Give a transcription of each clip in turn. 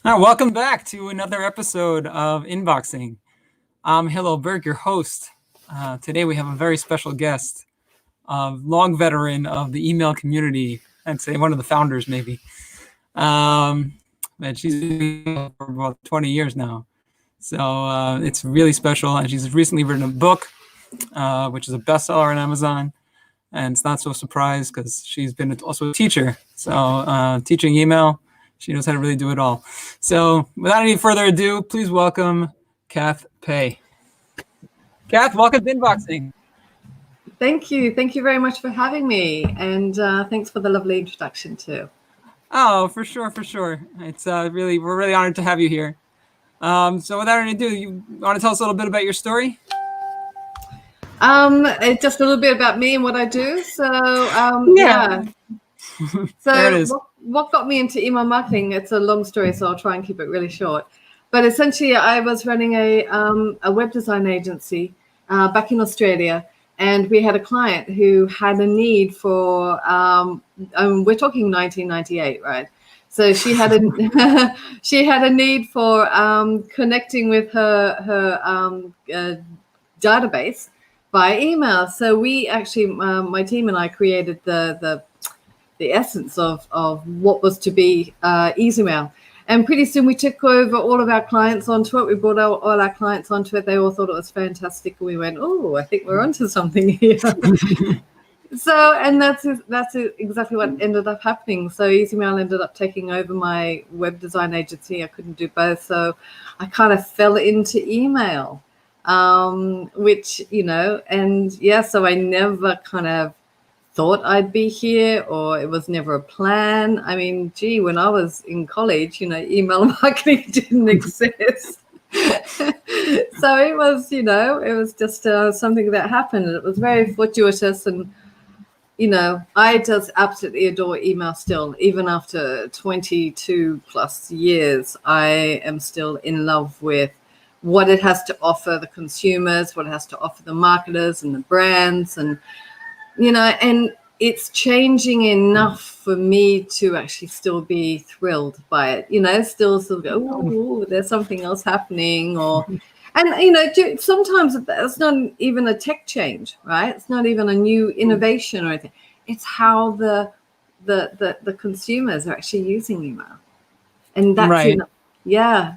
Welcome back to another episode of Inboxing. I'm Hillel Berg, your host. Today we have a very special guest, a long veteran of the email community. I'd say one of the founders, maybe. And she's been for about 20 years now. So it's really special. And she's recently written a book, which is a bestseller on Amazon. And it's not so surprised because she's been also a teacher. So teaching email. She knows how to really do it all. So without any further ado, please welcome Kath Pay. Kath, welcome to Inboxing. Thank you. Thank you very much for having me. And thanks for the lovely introduction too. Oh, for sure. It's we're really honored to have you here. So without any ado, you want to tell us a little bit about your story? Just a little bit about me and what I do. So yeah. So there it is. What got me into email marketing? It's a long story, so I'll try and keep it really short. But essentially, I was running a web design agency back in Australia, and we had a client who had a need for. We're talking 1998, right? So she had a she had a need for connecting with her database by email. So we actually, my team and I created the essence of what was to be EasyMail. And pretty soon we took over all of our clients onto it. We brought all our clients onto it. They all thought it was fantastic. And we went, oh, I think we're onto something here. So, and that's exactly what ended up happening. So EasyMail ended up taking over my web design agency. I couldn't do both. So I kind of fell into email, which, and yeah, so I never kind of thought I'd be here, or it was never a plan. I mean, gee, when I was in college, email marketing didn't exist. So it was just something that happened, and it was very fortuitous. And I just absolutely adore email still. Even after 22 plus years, I am still in love with what it has to offer the consumers, what it has to offer the marketers and the brands, and and it's changing enough for me to actually still be thrilled by it, still go, oh, there's something else happening, and sometimes it's not even a tech change, right? It's not even a new innovation or anything. It's how the consumers are actually using email. And that's right.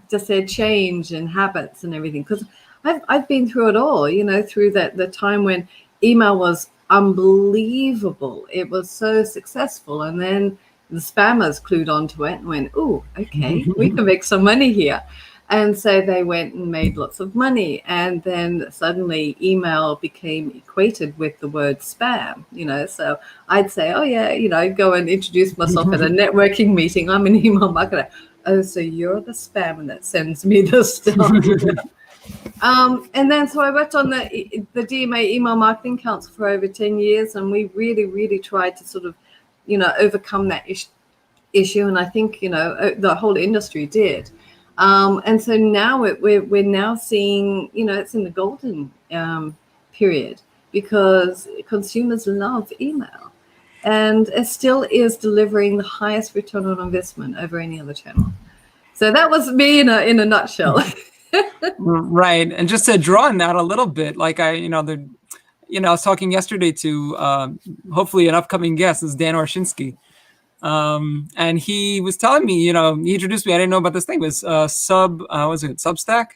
Just their change and habits and everything. Because I've been through it all, through the time when email was unbelievable. It was so successful, and then the spammers clued onto it and went, oh, okay, we can make some money here. And so they went and made lots of money, and then suddenly email became equated with the word spam, so I'd say, oh yeah, go and introduce myself at a networking meeting. I'm an email marketer. Oh, so you're the spammer that sends me the stuff. And then so I worked on the DMA Email Marketing Council for over 10 years, and we really, really tried to sort of, overcome that issue. And I think, the whole industry did. And so now we're now seeing, it's in the golden period, because consumers love email, and it still is delivering the highest return on investment over any other channel. So that was me in a nutshell. Right. And just to draw on that a little bit, like I was talking yesterday to hopefully an upcoming guest, is Dan Orshinsky. And he was telling me, he introduced me. I didn't know about this thing. It was Substack? Are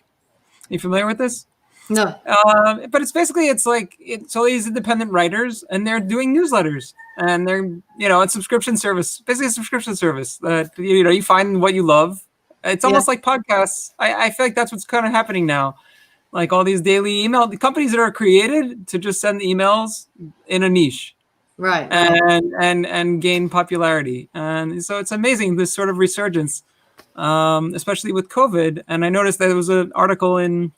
you familiar with this? No. But it's basically, it's all these independent writers, and they're doing newsletters, and they're, it's subscription service, basically a subscription service that, you find what you love. It's almost like podcasts. I feel like that's what's kind of happening now. Like all these daily email companies that are created to just send emails in a niche. Right. And gain popularity. And so it's amazing, this sort of resurgence, especially with COVID. And I noticed that there was an article in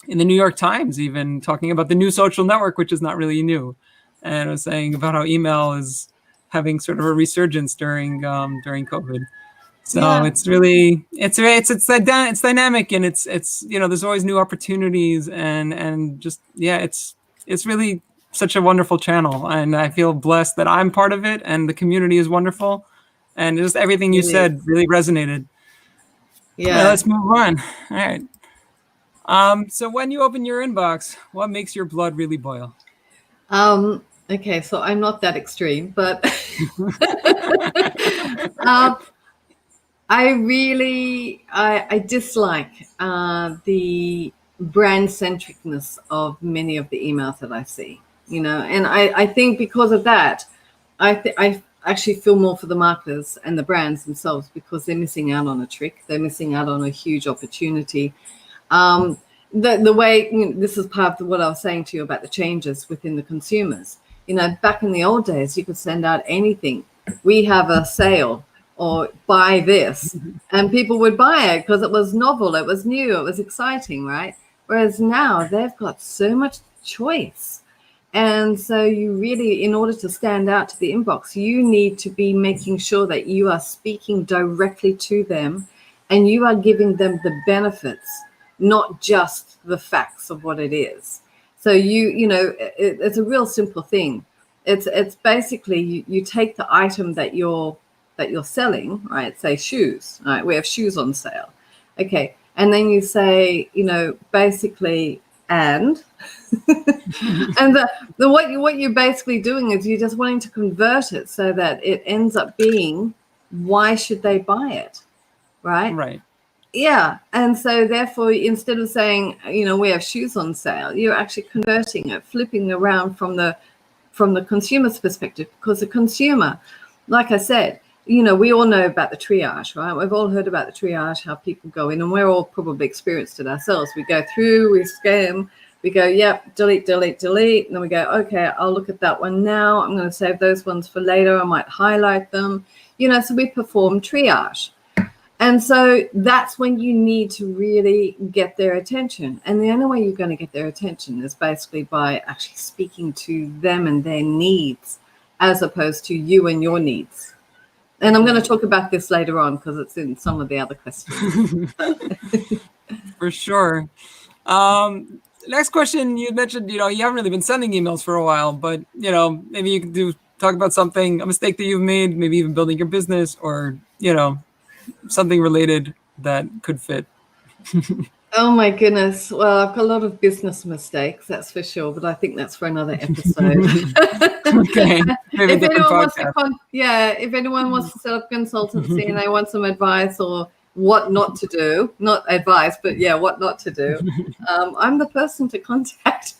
the New York Times even talking about the new social network, which is not really new. And it was saying about how email is having sort of a resurgence during COVID. So it's really, it's dynamic, and it's there's always new opportunities, and just, it's really such a wonderful channel, and I feel blessed that I'm part of it, and the community is wonderful, and just everything you said really resonated. Yeah. Let's move on. All right. So when you open your inbox, what makes your blood really boil? Okay, so I'm not that extreme, but um, I dislike the brand centricness of many of the emails that I see, and I think because of that, I actually feel more for the marketers and the brands themselves, because they're missing out on a trick. They're missing out on a huge opportunity. Um, the way, this is part of what I was saying to you about the changes within the consumers. Back in the old days, you could send out anything. We have a sale, or buy this, and people would buy it because it was novel, it was new, it was exciting, right? Whereas now they've got so much choice. And so you really, in order to stand out to the inbox, you need to be making sure that you are speaking directly to them and you are giving them the benefits, not just the facts of what it is. So it's a real simple thing. It's basically you take the item that you're selling, right? Say shoes, right? We have shoes on sale. Okay. And then you say, basically, and what you're basically doing is you're just wanting to convert it so that it ends up being, why should they buy it? Right? Right. Yeah. And so therefore, instead of saying, we have shoes on sale, you're actually converting it, flipping around from the consumer's perspective, because the consumer, like I said, we all know about the triage, right? We've all heard about the triage, how people go in, and we're all probably experienced it ourselves. We go through, we scan, we go, yep, delete, delete, delete. And then we go, okay, I'll look at that one now. I'm going to save those ones for later. I might highlight them, so we perform triage. And so that's when you need to really get their attention. And the only way you're going to get their attention is basically by actually speaking to them and their needs, as opposed to you and your needs. And I'm going to talk about this later on because it's in some of the other questions. For sure. Next question, you mentioned, you haven't really been sending emails for a while, but, maybe you could talk about something, a mistake that you've made, maybe even building your business, or, something related that could fit. Oh my goodness. Well, I've got a lot of business mistakes, that's for sure, but I think that's for another episode. Okay. Maybe if anyone wants to set up consultancy and they want some advice or what not to do, not advice, but what not to do, I'm the person to contact.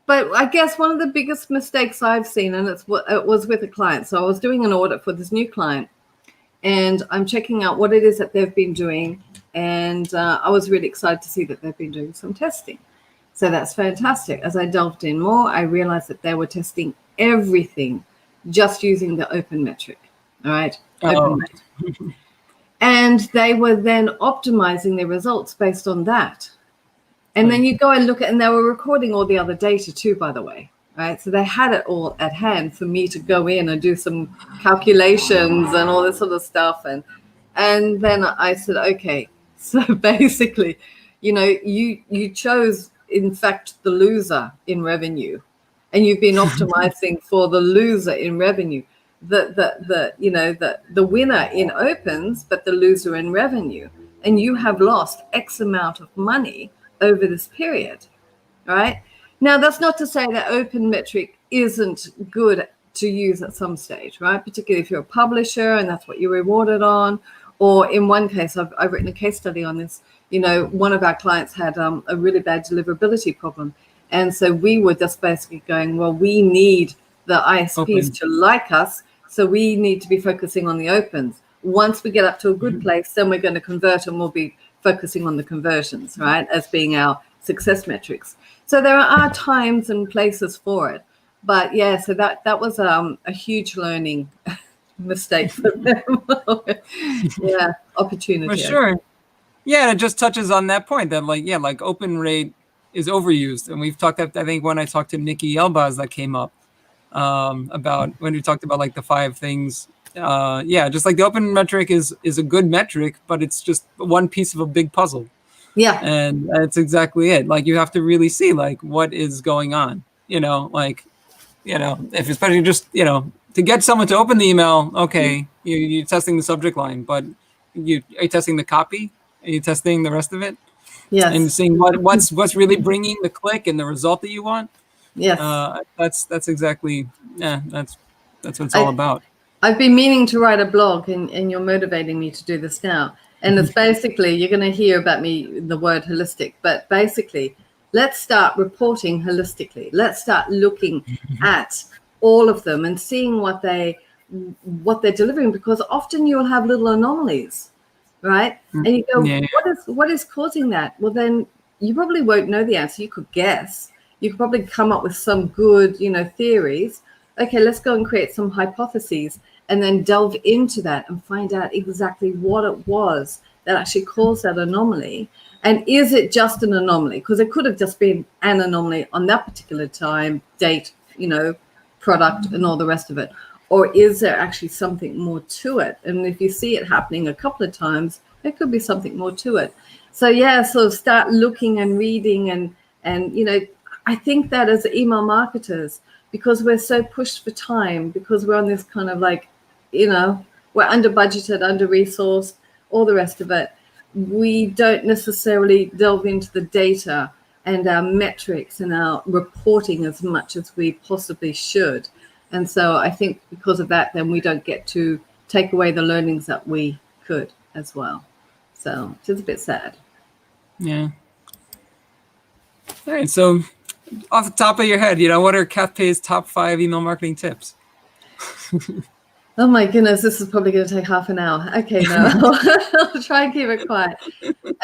But I guess one of the biggest mistakes I've seen, and it was with a client. So I was doing an audit for this new client, and I'm checking out what it is that they've been doing. And I was really excited to see that they've been doing some testing. So that's fantastic. As I delved in more, I realized that they were testing everything just using the open metric. All right. Open metric. And they were then optimizing their results based on that. And then you go and look at, and they were recording all the other data too, by the way. Right. So they had it all at hand for me to go in and do some calculations and all this sort of stuff. And then I said, okay, so basically, you chose, in fact, the loser in revenue, and you've been optimizing for the loser in revenue, the winner in opens, but the loser in revenue. And you have lost X amount of money over this period, right? Now, that's not to say that open metric isn't good to use at some stage, right? Particularly if you're a publisher and that's what you're rewarded on. Or in one case, I've written a case study on this. One of our clients had a really bad deliverability problem. And so we were just basically going, well, we need the ISPs to like us. So we need to be focusing on the opens. Once we get up to a good place, then we're going to convert, and we'll be focusing on the conversions, right, as being our success metrics. So there are times and places for it. But so that was a huge learning mistake for them. Opportunity. For sure. Yeah, it just touches on that point that like open rate is overused. And we've talked, I think when I talked to Nikki Elbaz, that came up about when we talked about like the 5 things. Just like the open metric is a good metric, but it's just one piece of a big puzzle. Yeah. And that's exactly it. Like you have to really see like what is going on, if especially just, to get someone to open the email, okay, you're testing the subject line, but are you testing the copy? Are you testing the rest of it? Yes. And seeing what's really bringing the click and the result that you want. Yes. That's exactly, that's what it's all about. I've been meaning to write a blog, and you're motivating me to do this now. And it's basically, you're going to hear about me, the word holistic, but basically, let's start reporting holistically. Let's start looking at all of them and seeing what they're delivering, because often you'll have little anomalies, right? And you go, what is causing that? Well, then you probably won't know the answer. You could guess. You could probably come up with some good, theories. Okay, let's go and create some hypotheses and then delve into that and find out exactly what it was that actually caused that anomaly. And is it just an anomaly? Because it could have just been an anomaly on that particular time, date, product and all the rest of it. Or is there actually something more to it? And if you see it happening a couple of times, there could be something more to it. So start looking and reading and I think that as email marketers, because we're so pushed for time, because we're on this kind of we're under budgeted, under resourced, all the rest of it, we don't necessarily delve into the data and our metrics and our reporting as much as we possibly should. And so I think because of that, then we don't get to take away the learnings that we could as well. So it's just a bit sad. Yeah. All right. So off the top of your head, what are Kath Pay's top 5 email marketing tips? Oh my goodness, this is probably going to take half an hour. Okay, no, I'll try and keep it quiet.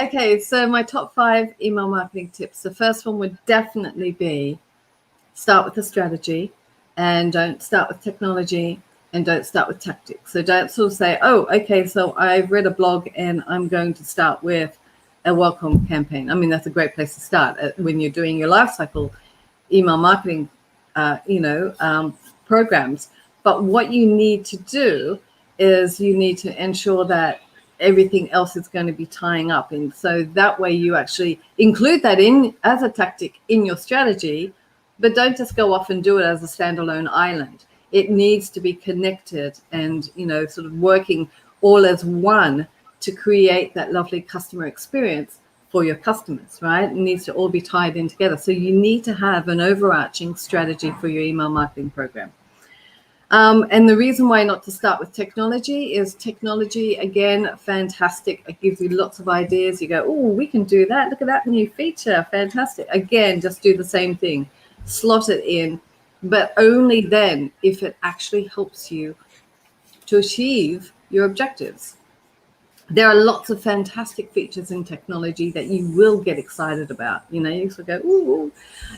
Okay, so my top 5 email marketing tips. The first one would definitely be start with a strategy, and don't start with technology, and don't start with tactics. So don't sort of say, oh, okay, so I've read a blog and I'm going to start with a welcome campaign. I mean, that's a great place to start when you're doing your life cycle email marketing, programs. But what you need to do is you need to ensure that everything else is going to be tying up. And so that way you actually include that in as a tactic in your strategy, but don't just go off and do it as a standalone island. It needs to be connected and, sort of working all as one to create that lovely customer experience for your customers, right? It needs to all be tied in together. So you need to have an overarching strategy for your email marketing program. And the reason why not to start with technology is technology, again, fantastic. It gives you lots of ideas. You go, oh, we can do that. Look at that new feature. Fantastic. Again, just do the same thing. Slot it in, but only then if it actually helps you to achieve your objectives. There are lots of fantastic features in technology that you will get excited about. You sort of go, ooh,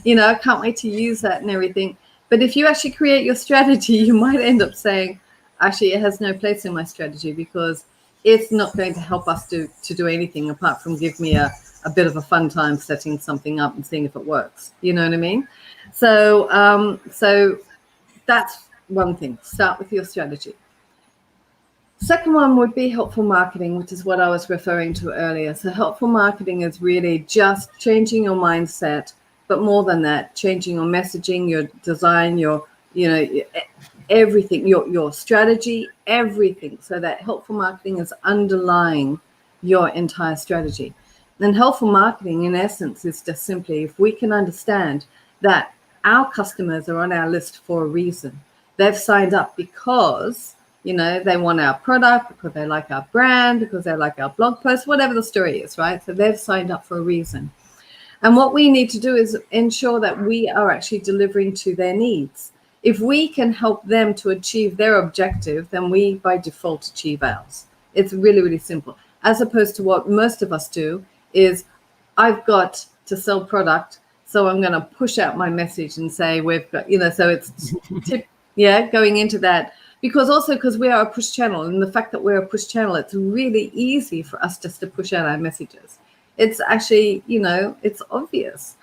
I can't wait to use that and everything. But if you actually create your strategy, you might end up saying, actually, it has no place in my strategy because it's not going to help us to do anything apart from give me a bit of a fun time setting something up and seeing if it works. You know what I mean? So that's one thing. Start with your strategy. Second one would be helpful marketing, which is what I was referring to earlier. So helpful marketing is really just changing your mindset, but more than that, changing your messaging, your design, your everything, your strategy, everything. So that helpful marketing is underlying your entire strategy. And helpful marketing, in essence, is just simply if we can understand that our customers are on our list for a reason. They've signed up because they want our product, because they like our brand, because they like our blog post, whatever the story is, right? So they've signed up for a reason. And what we need to do is ensure that we are actually delivering to their needs. If we can help them to achieve their objective, then we by default achieve ours. It's really, really simple. As opposed to what most of us do is I've got to sell product, so I'm going to push out my message and say we've got, so it's going into that. Because we are a push channel, and the fact that we're a push channel, it's really easy for us just to push out our messages. It's actually, it's obvious.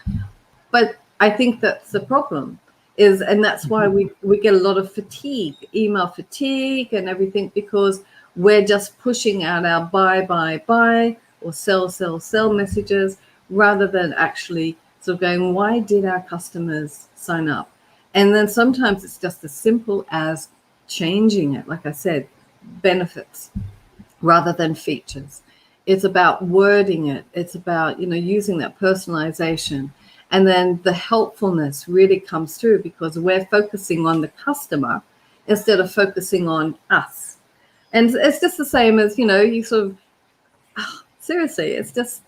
But I think that's the problem and that's why we get a lot of fatigue, email fatigue and everything, because we're just pushing out our buy, or sell messages rather than actually sort of going, why did our customers sign up? And then sometimes it's just as simple as changing it, like I said, benefits rather than features. It's about wording it. It's about, using that personalization. And then the helpfulness really comes through because we're focusing on the customer instead of focusing on us. And it's just the same as, you sort of, seriously, it's just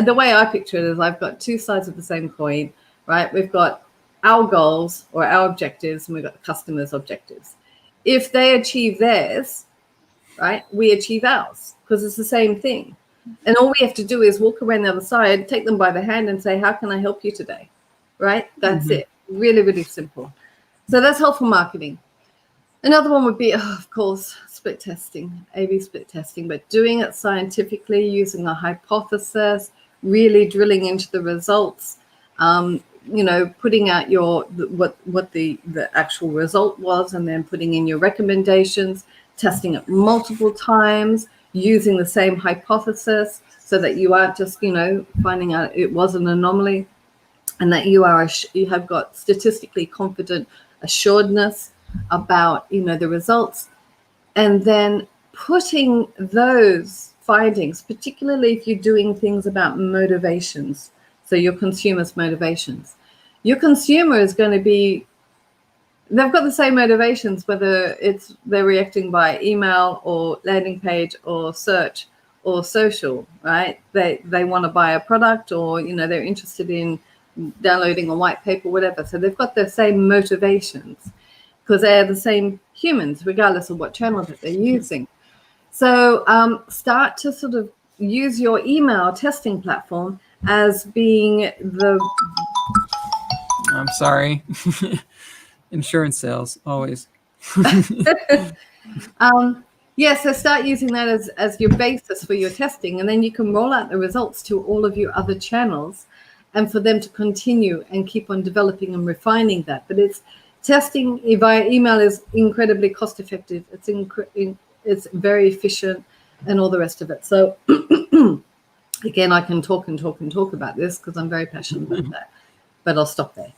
the way I picture it is I've got two sides of the same coin, right? We've got our goals or our objectives, and we've got the customer's objectives. If they achieve theirs, right, we achieve ours because it's the same thing. And all we have to do is walk around the other side, take them by the hand and say, how can I help you today? Right? That's it. Really, really simple. So that's helpful marketing. Another one would be, of course, split testing, A/B split testing, but doing it scientifically, using a hypothesis, really drilling into the results, putting out what the actual result was, and then putting in your recommendations, testing it multiple times, using the same hypothesis so that you aren't just, finding out it was an anomaly, and that you have got statistically confident assuredness about, the results. And then putting those findings, particularly if you're doing things about motivations, so your consumer's motivations, your consumer is going to be, they've got the same motivations, whether they're reacting by email or landing page or search or social, right? They want to buy a product, or, they're interested in downloading a white paper, whatever. So they've got the same motivations because they're the same humans, regardless of what channel that they're using. So start to sort of use your email testing platform as being I'm sorry. Insurance sales, always. So start using that as your basis for your testing, and then you can roll out the results to all of your other channels and for them to continue and keep on developing and refining that. But it's testing via email is incredibly cost effective. It's very efficient and all the rest of it. So again, I can talk about this because I'm very passionate about that, but I'll stop there.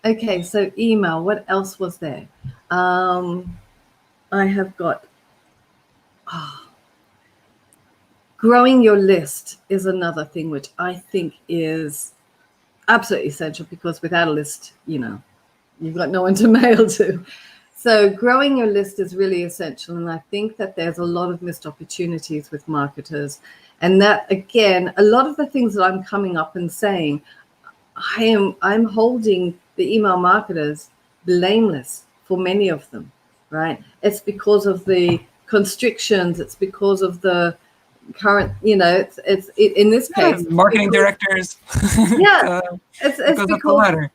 Okay, so email, what else was there? I have got growing your list is another thing which I think is absolutely essential, because without a list, you've got no one to mail to. So growing your list is really essential. And I think that there's a lot of missed opportunities with marketers. And that, again, a lot of the things that I'm coming up and saying, I'm holding the email marketers blameless for many of them, right? It's because of the constrictions. It's because of the current, it's in this case, marketing directors. Yeah, it's because because, of the latter.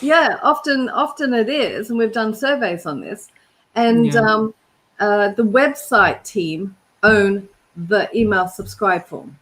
Yeah, often it is, and we've done surveys on this. And the website team own the email subscribe form.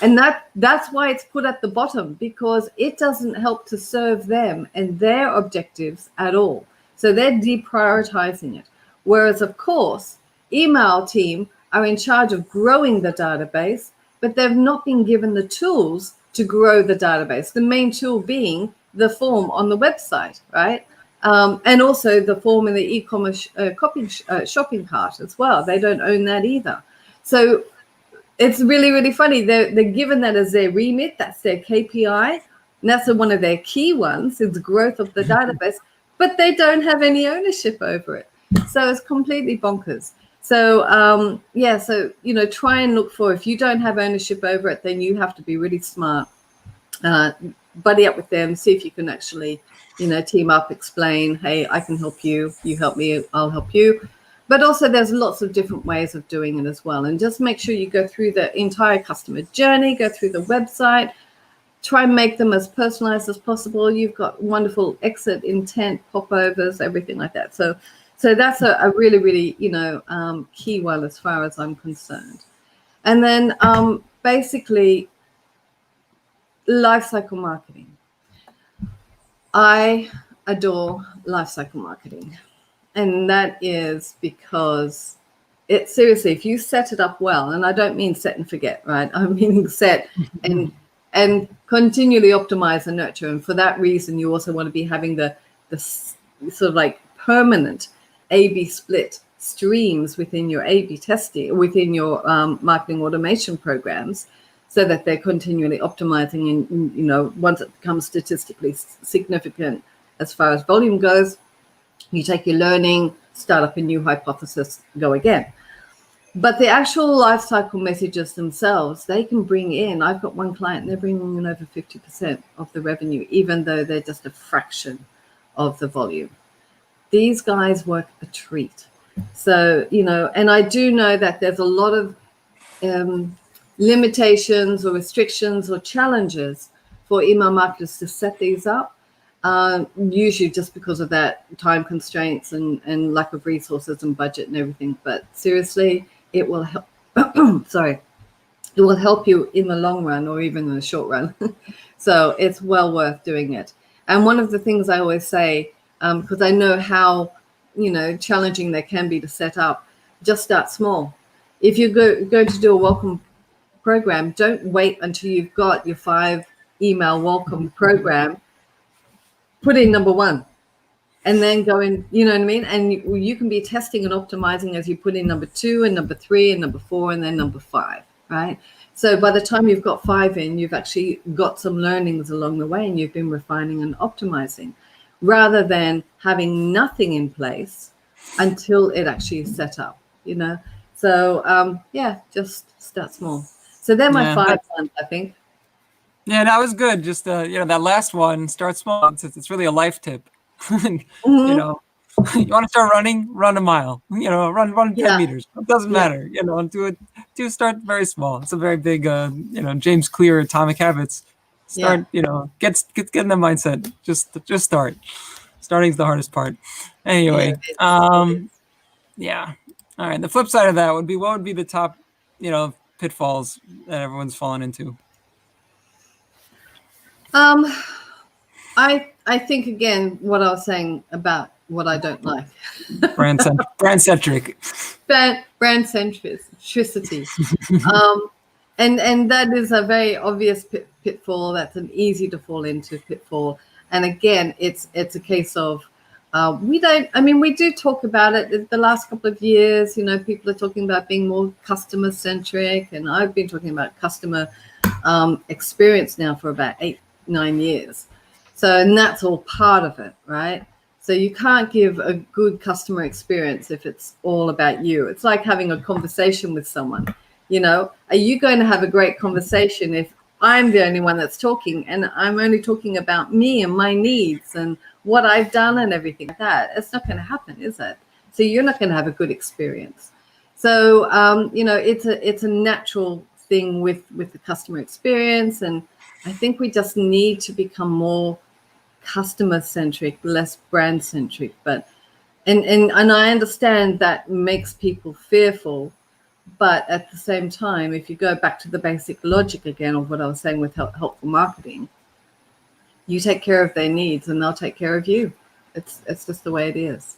And that's why it's put at the bottom, because it doesn't help to serve them and their objectives at all. So they're deprioritizing it. Whereas, of course, email team are in charge of growing the database, but they've not been given the tools to grow the database. The main tool being the form on the website, right? And also the form in the e-commerce shopping cart as well. They don't own that either. So it's really, really funny. They're given that as their remit. That's their KPI. And that's one of their key ones, is growth of the database, but they don't have any ownership over it. So it's completely bonkers. So, try and look for, if you don't have ownership over it, then you have to be really smart. Buddy up with them, see if you can actually, team up, explain, hey, I can help you, you help me, I'll help you. But also there's lots of different ways of doing it as well. And just make sure you go through the entire customer journey, go through the website, try and make them as personalized as possible. You've got wonderful exit intent, popovers, everything like that. So that's a really, really, key one as far as I'm concerned. And then basically, lifecycle marketing. I adore lifecycle marketing. And that is because it, seriously, if you set it up well, and I don't mean set and forget, right? I'm meaning set and continually optimize and nurture. And for that reason, you also want to be having the sort of like permanent A/B split streams within your A/B testing, within your marketing automation programs, so that they're continually optimizing. And, you know, once it becomes statistically significant as far as volume goes, you take your learning, start up a new hypothesis, go again. But the actual life cycle messages themselves, they can bring in, I've got one client, they're bringing in over 50% of the revenue, even though they're just a fraction of the volume. These guys work a treat. So, you know, and I do know that there's a lot of limitations or restrictions or challenges for email marketers to set these up, usually just because of that time constraints and lack of resources and budget and everything. But seriously, it will help. Sorry, it will help you in the long run or even in the short run. So it's well worth doing it. And one of the things I always say, because I know how, you know, challenging they can be to set up, just start small. If you're going to do a welcome program, don't wait until you've got your 5 email welcome program. Put in number 1 and then go in, you know what I mean? And you can be testing and optimizing as you put in number 2 and number 3 and number 4 and then number 5, right? So by the time you've got 5 in, you've actually got some learnings along the way and you've been refining and optimizing, rather than having nothing in place until it actually is set up, you know? So yeah, just start small. So they're my 5 ones, I think. Yeah, that was good. Just you know, that last one, start small. It's really a life tip. You know, you want to start running, run a mile. You know, run 10 meters. It doesn't matter. You know, do start very small. It's a very big you know, James Clear Atomic Habits. Start, you know, get in the mindset. Just start. Starting's the hardest part. Anyway, yeah. All right. The flip side of that would be, what would be the top, you know, pitfalls that everyone's fallen into? I think, again, what I was saying about what I don't like. Brand centric. Brand centricity. And that is a very obvious pitfall. That's an easy to fall into pitfall. And again, it's a case of we do talk about it the last couple of years. You know, people are talking about being more customer centric, and I've been talking about customer experience now for about 8-9 years. So, and that's all part of it, right? So you can't give a good customer experience if it's all about you. It's like having a conversation with someone. You know, are you going to have a great conversation if I'm the only one that's talking and I'm only talking about me and my needs and what I've done and everything like that? It's not going to happen, is it? So you're not going to have a good experience. So, you know, it's a natural thing with the customer experience. And I think we just need to become more customer centric, less brand centric. But and I understand that makes people fearful. But at the same time, if you go back to the basic logic again of what I was saying with helpful marketing, you take care of their needs and they'll take care of you. It's just the way it is.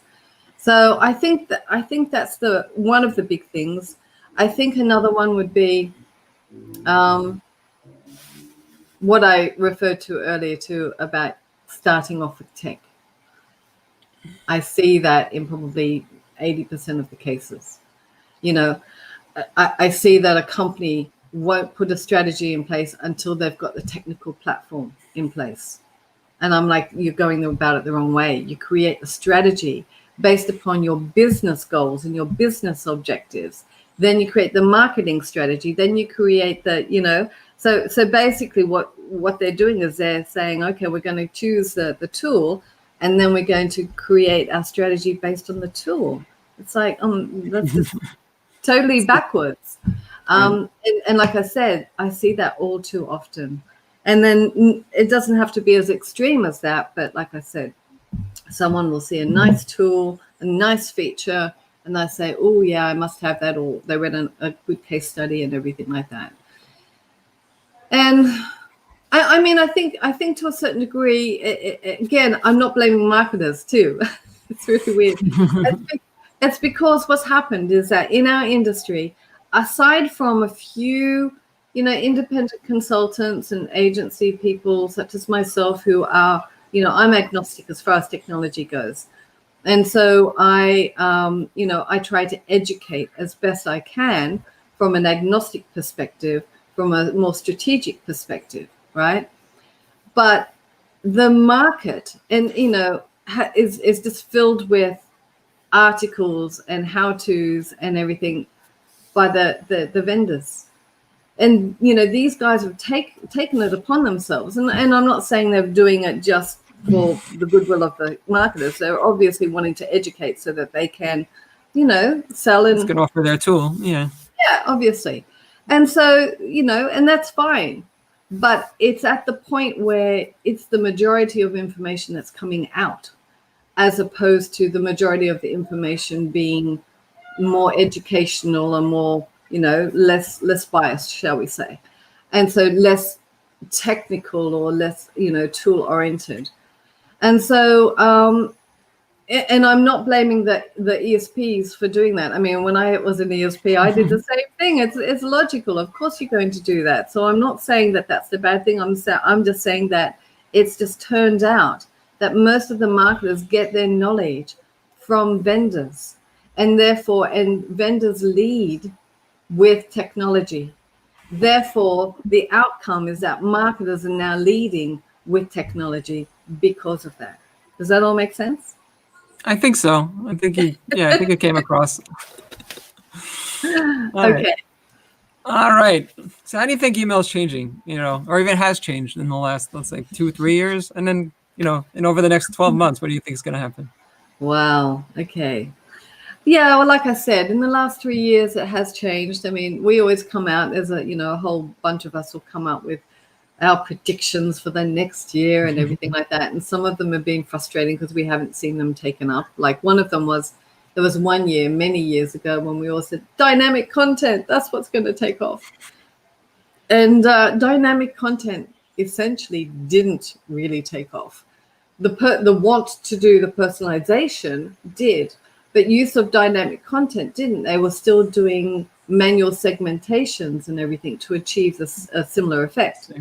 So I think that's the one of the big things. I think another one would be what I referred to earlier too, about starting off with tech. I see that in probably 80% of the cases. You know, I see that a company won't put a strategy in place until they've got the technical platform in place. And I'm like, you're going about it the wrong way. You create a strategy based upon your business goals and your business objectives. Then you create the marketing strategy. Then you create the, you know, so basically what they're doing is they're saying, okay, we're going to choose the tool, and then we're going to create our strategy based on the tool. It's like, that's just totally backwards. And like I said, I see that all too often. And then it doesn't have to be as extreme as that, but like I said, someone will see a nice tool, a nice feature, and they say, oh yeah, I must have that, or they read a good case study and everything like that. And I mean, I think to a certain degree, again, I'm not blaming marketers too. It's really weird. It's because what's happened is that in our industry, aside from a few, you know, independent consultants and agency people such as myself who are, you know, I'm agnostic as far as technology goes. And so I, I try to educate as best I can from an agnostic perspective, from a more strategic perspective, right? But the market, and is just filled with articles and how-tos and everything by the vendors. And these guys have taken it upon themselves, and I'm not saying they're doing it just for the goodwill of the marketers. They're obviously wanting to educate so that they can, sell and Can offer their tool. Yeah, obviously. And so, and that's fine. But it's at the point where it's the majority of information that's coming out, as opposed to the majority of the information being more educational and more, less biased, shall we say. And so less technical or less, tool oriented. And so, and I'm not blaming the ESPs for doing that. I mean, when I was an ESP, I did the same thing. It's logical. Of course, you're going to do that. So I'm not saying that that's the bad thing. I'm just saying that it's just turned out that most of the marketers get their knowledge from vendors, and vendors lead with technology. Therefore, the outcome is that marketers are now leading with technology because of that. Does that all make sense? I think so. I think it came across. Okay. All right. So how do you think email is changing, or even has changed in the last, let's say, 2-3 years? And then, and over the next 12 months, what do you think is going to happen? Wow. Okay. Yeah, well, like I said, in the last 3 years, it has changed. I mean, we always come out as a whole bunch of us will come up with our predictions for the next year and everything like that. And some of them have been frustrating because we haven't seen them taken up. Like one of them was, there was one year, many years ago, when we all said, dynamic content, that's what's going to take off. And dynamic content essentially didn't really take off. The want to do the personalization did, but use of dynamic content didn't. They were still doing manual segmentations and everything to achieve a similar effect.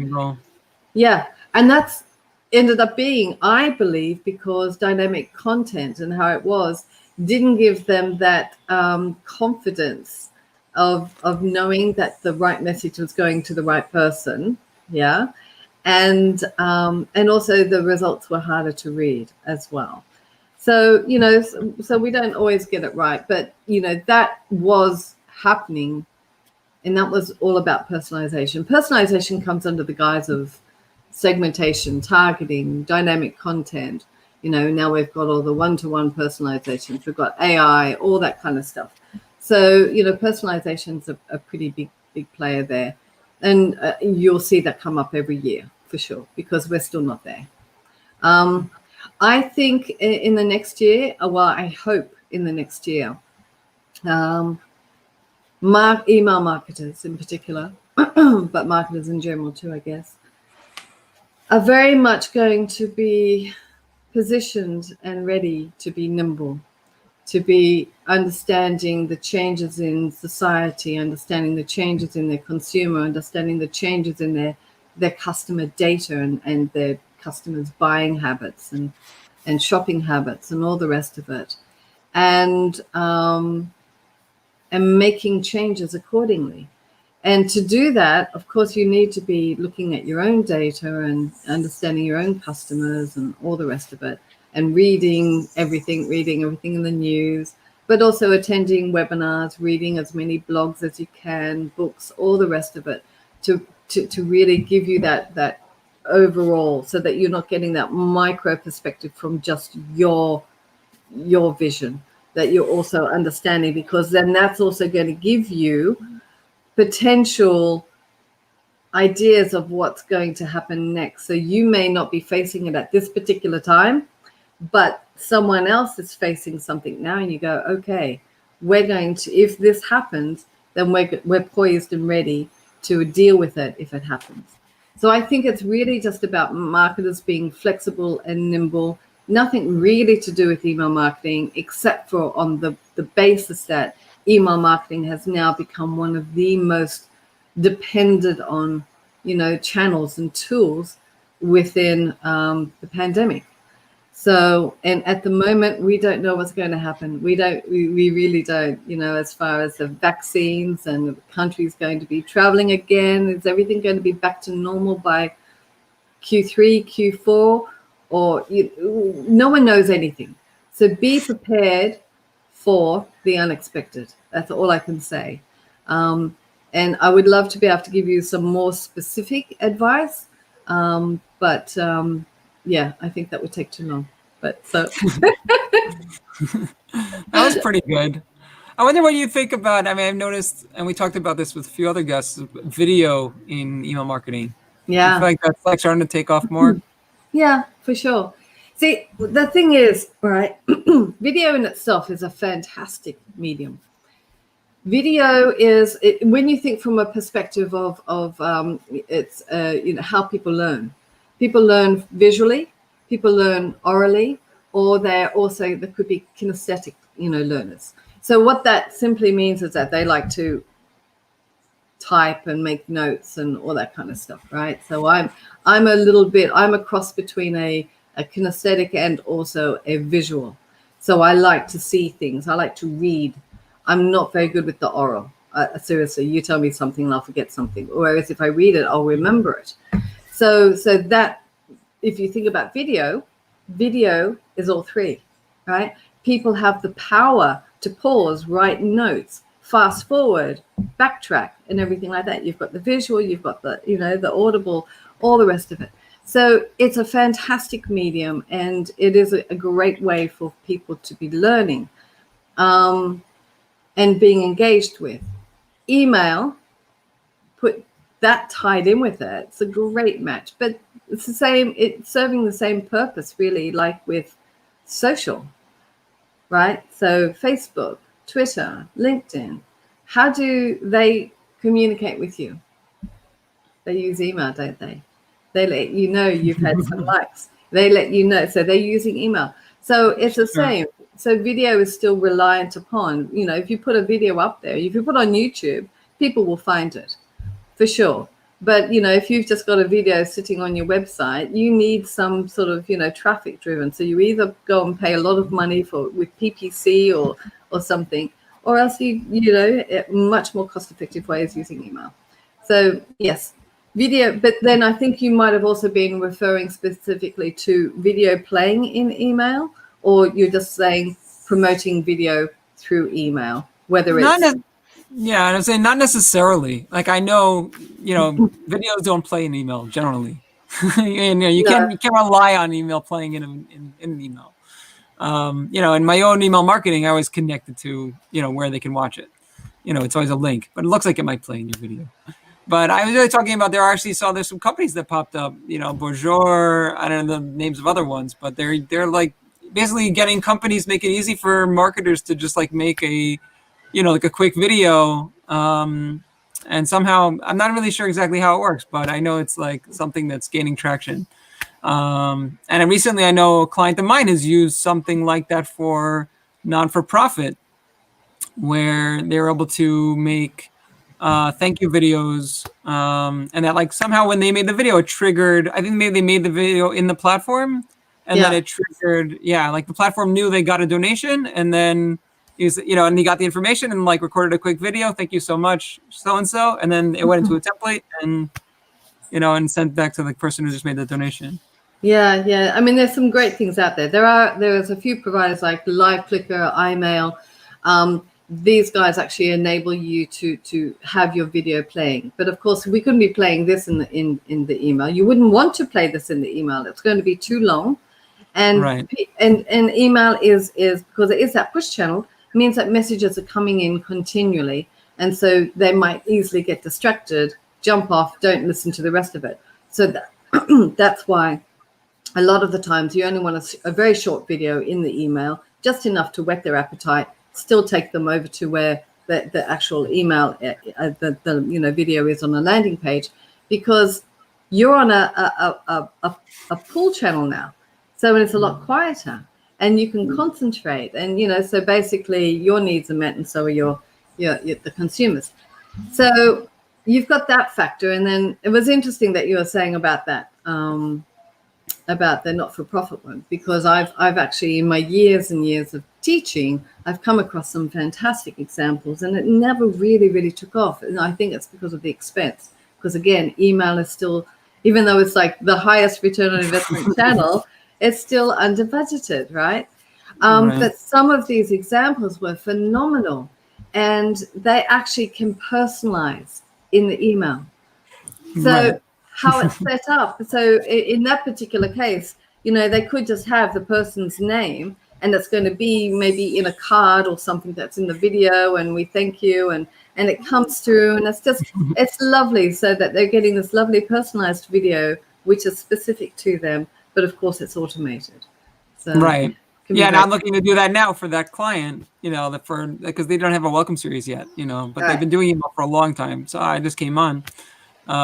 Yeah, and that's ended up being, I believe, because dynamic content and how it was didn't give them that confidence of knowing that the right message was going to the right person. Yeah, and also the results were harder to read as well. So, so we don't always get it right, but, that was happening, and that was all about personalization. Personalization comes under the guise of segmentation, targeting, dynamic content. Now we've got all the one-to-one personalizations, we've got AI, all that kind of stuff. So, personalization's a pretty big player there. And you'll see that come up every year for sure, because we're still not there. I think in the next year, well, I hope in the next year, email marketers in particular, but marketers in general too, I guess, are very much going to be positioned and ready to be nimble, to be understanding the changes in society, understanding the changes in their consumer, understanding the changes in their customer data and their customers' buying habits and shopping habits and all the rest of it, and making changes accordingly. And to do that, of course, you need to be looking at your own data and understanding your own customers and all the rest of it, and reading everything in the news, but also attending webinars, reading as many blogs as you can, books, all the rest of it, to really give you that overall, so that you're not getting that micro perspective from just your vision, that you're also understanding, because then that's also going to give you potential ideas of what's going to happen next. So you may not be facing it at this particular time, but someone else is facing something now, and you go, okay, we're going to, if this happens, then we're poised and ready to deal with it if it happens. So I think it's really just about marketers being flexible and nimble, nothing really to do with email marketing, except for on the basis that email marketing has now become one of the most depended on, channels and tools within the pandemic. So, and at the moment, we don't know what's going to happen. We really don't, as far as the vaccines and the country's going to be traveling again. Is everything going to be back to normal by Q3, Q4? Or no one knows anything. So be prepared for the unexpected. That's all I can say. And I would love to be able to give you some more specific advice. But yeah, I think that would take too long. But so that was pretty good. I wonder what you think about. I mean, I've noticed, and we talked about this with a few other guests, video in email marketing. yeah, I feel like that's like starting to take off more. yeah, for sure. See, the thing is, right? Video in itself is a fantastic medium. Video is when you think from a perspective of it's how people learn. People learn visually, people learn orally, or there could be kinesthetic learners. So what that simply means is that they like to type and make notes and all that kind of stuff, right? So I'm a cross between a kinesthetic and also a visual. So I like to see things. I like to read. I'm not very good with the oral. Seriously, you tell me something and I'll forget something. Whereas if I read it, I'll remember it. So that, if you think about video is all three, right? People have the power to pause, write notes, fast forward, backtrack, and everything like that. You've got the visual, you've got the, the audible, all the rest of it. So it's a fantastic medium, and it is a great way for people to be learning and being engaged with. Email, put that tied in with it. It's a great match, but it's the same. It's serving the same purpose, really, like with social, right? So Facebook, Twitter, LinkedIn, how do they communicate with you? They use email, don't they? They let you know you've had some likes. They let you know. So they're using email. So it's the same. So video is still reliant upon, if you put a video up there, if you put on YouTube, people will find it for sure. But, if you've just got a video sitting on your website, you need some sort of, traffic driven. So you either go and pay a lot of money with PPC or something, or else much more cost effective way is using email. So yes, video, but then I think you might have also been referring specifically to video playing in email, or you're just saying promoting video through email, whether it's... Yeah, and I'm saying not necessarily. Like I know, videos don't play in email generally. And you can't rely on email playing in an email. In my own email marketing, I always connect it to, where they can watch it. It's always a link, but it looks like it might play in your video. But I was really talking about there's some companies that popped up, Bonjour, I don't know the names of other ones, but they're like basically getting companies, make it easy for marketers to just like make a, like a quick video. And somehow I'm not really sure exactly how it works, but I know it's like something that's gaining traction. And recently I know a client of mine has used something like that for non-for-profit, where they were able to make thank you videos, and that like somehow when they made the video, it triggered, I think maybe they made the video in the platform, and then it triggered, like the platform knew they got a donation, and then and he got the information and like recorded a quick video. Thank you so much, so-and-so. And then it went into a template and, and sent back to the person who just made the donation. Yeah. I mean, there's some great things out there. There's a few providers like LiveClicker, iMail. These guys actually enable you to have your video playing. But of course, we couldn't be playing this in the email. You wouldn't want to play this in the email. It's going to be too long. And and email is because it is that push channel, means that messages are coming in continually, and so they might easily get distracted, jump off, don't listen to the rest of it. So that's why a lot of the times you only want a very short video in the email, just enough to whet their appetite, still take them over to where the actual email, the video is on a landing page, because you're on a pull channel now. So it's a lot quieter, and you can concentrate, and so basically your needs are met, and so are the consumers. So you've got that factor, and then it was interesting that you were saying about that about the not-for-profit one, because I've actually, in my years and years of teaching, I've come across some fantastic examples, and it never really took off. And I think it's because of the expense. Because again, email is still, even though it's like the highest return on investment channel, it's still under budgeted, right? But some of these examples were phenomenal, and they actually can personalize in the email. So how it's set up. So in that particular case, they could just have the person's name, and it's going to be maybe in a card or something that's in the video, and we thank you, and it comes through, and it's lovely, so that they're getting this lovely personalized video, which is specific to them, but of course it's automated. So yeah, and I'm looking to do that now for that client, because they don't have a welcome series yet, but they've been doing email for a long time. So I just came on. So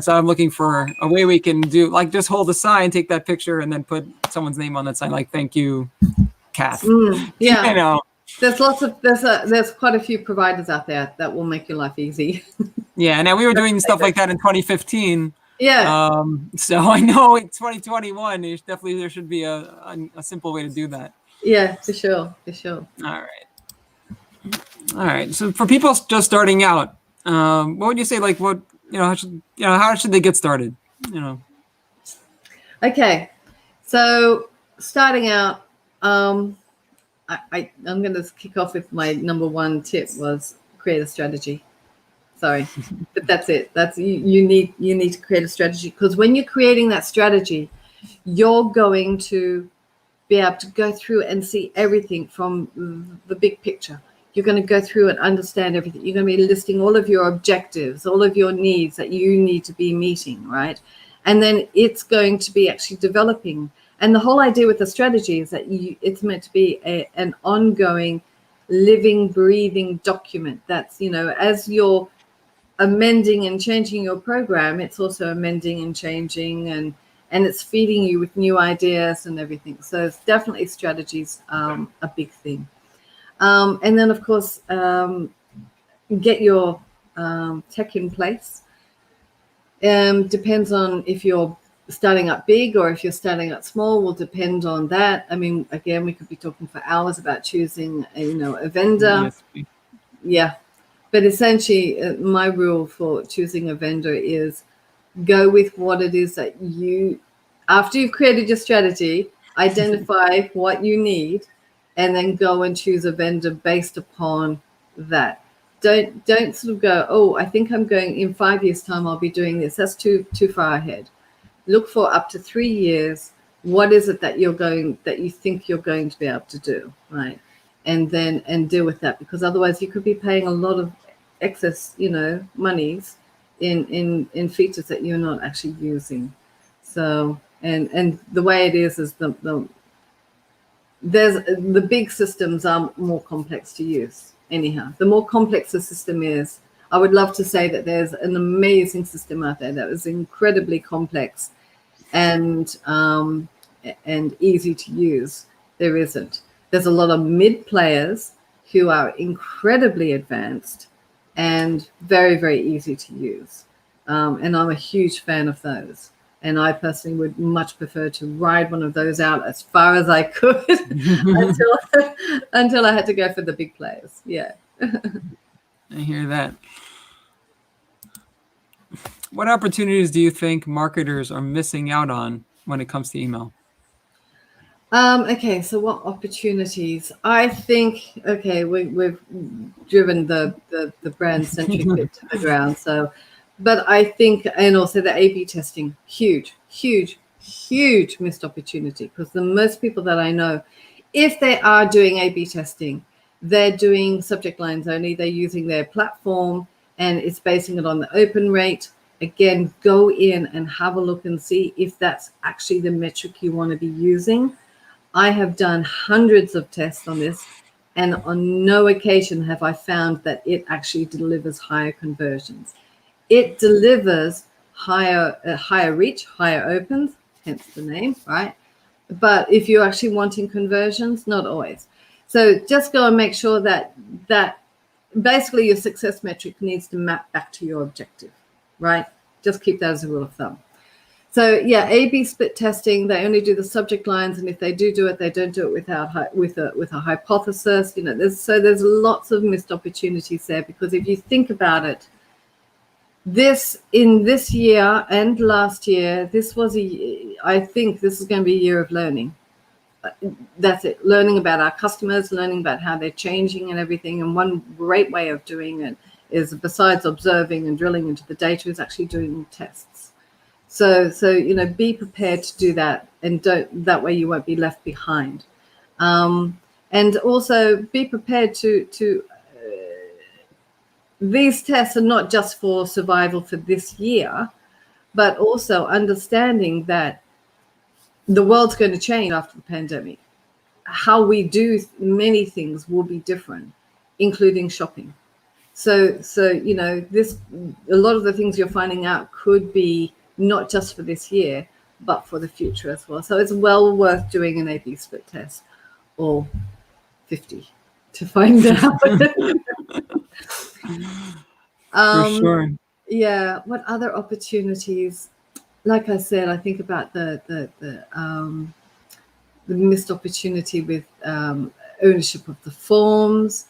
I'm looking for a way we can do, like, just hold a sign, take that picture, and then put someone's name on that sign, like, thank you, Kath. There's quite a few providers out there that will make your life easy. And we were doing stuff like that in 2015. So I know in 2021 there should be a simple way to do that. For sure. All right, so for people just starting out, what would you say, like, what how should they get started? Okay, so starting out, I'm going to kick off with my number one tip was create a strategy. Sorry, but that's it. You need to create a strategy, because when you're creating that strategy, you're going to be able to go through and see everything from the big picture. You're going to go through and understand everything. You're going to be listing all of your objectives, all of your needs that you need to be meeting, right? And then it's going to be actually developing. And the whole idea with the strategy is that it's meant to be an ongoing, living, breathing document. That's, as you're amending and changing your program, it's also amending and changing, and it's feeding you with new ideas and everything. So it's definitely strategies, a big thing. And then, of course, get your tech in place. Depends on if you're starting up big or if you're starting up small, will depend on that. I mean, again, we could be talking for hours about choosing, a vendor. But essentially, my rule for choosing a vendor is go with what it is that after you've created your strategy, identify what you need, and then go and choose a vendor based upon that. Don't sort of go, oh, I think I'm going in 5 years' time, I'll be doing this. That's too far ahead. Look for up to 3 years. What is it that you think you're going to be able to do, right? And deal with that, because otherwise you could be paying a lot of excess, monies in features that you're not actually using. So and the way it is the big systems are more complex to use. Anyhow, the more complex the system is, I would love to say that there's an amazing system out there that is incredibly complex and easy to use. There isn't. There's a lot of mid players who are incredibly advanced and very, very easy to use. And I'm a huge fan of those. And I personally would much prefer to ride one of those out as far as I could until I had to go for the big players. Yeah. I hear that. What opportunities do you think marketers are missing out on when it comes to email? Okay, so what opportunities? I think, we've driven the brand-centric bit to the ground. So, but I think, and also the A/B testing, huge missed opportunity, because the most people that I know, if they are doing A/B testing, they're doing subject lines only. They're using their platform, and it's basing it on the open rate. Again, go in and have a look and see if that's actually the metric you want to be using. I have done hundreds of tests on this, and on no occasion have I found that it actually delivers higher conversions. It delivers higher reach, higher opens, hence the name, right? But if you're actually wanting conversions, not always. So just go and make sure that basically your success metric needs to map back to your objective, right? Just keep that as a rule of thumb. So yeah, A/B split testing. They only do the subject lines, and if they do it, they don't do it without with a hypothesis. You know, there's lots of missed opportunities there, because if you think about it, this year and last year, I think this is going to be a year of learning. That's it. Learning about our customers, learning about how they're changing and everything. And one great way of doing it is, besides observing and drilling into the data, is actually doing tests. So you know, be prepared to do that, and that way you won't be left behind. And also be prepared to these tests are not just for survival for this year, but also understanding that the world's going to change after the pandemic. How we do many things will be different, including shopping. So you know, a lot of the things you're finding out could be not just for this year, but for the future as well. So it's well worth doing an A/B split test, or 50, to find out. For sure. Yeah. What other opportunities? Like I said, I think about the missed opportunity with ownership of the forms.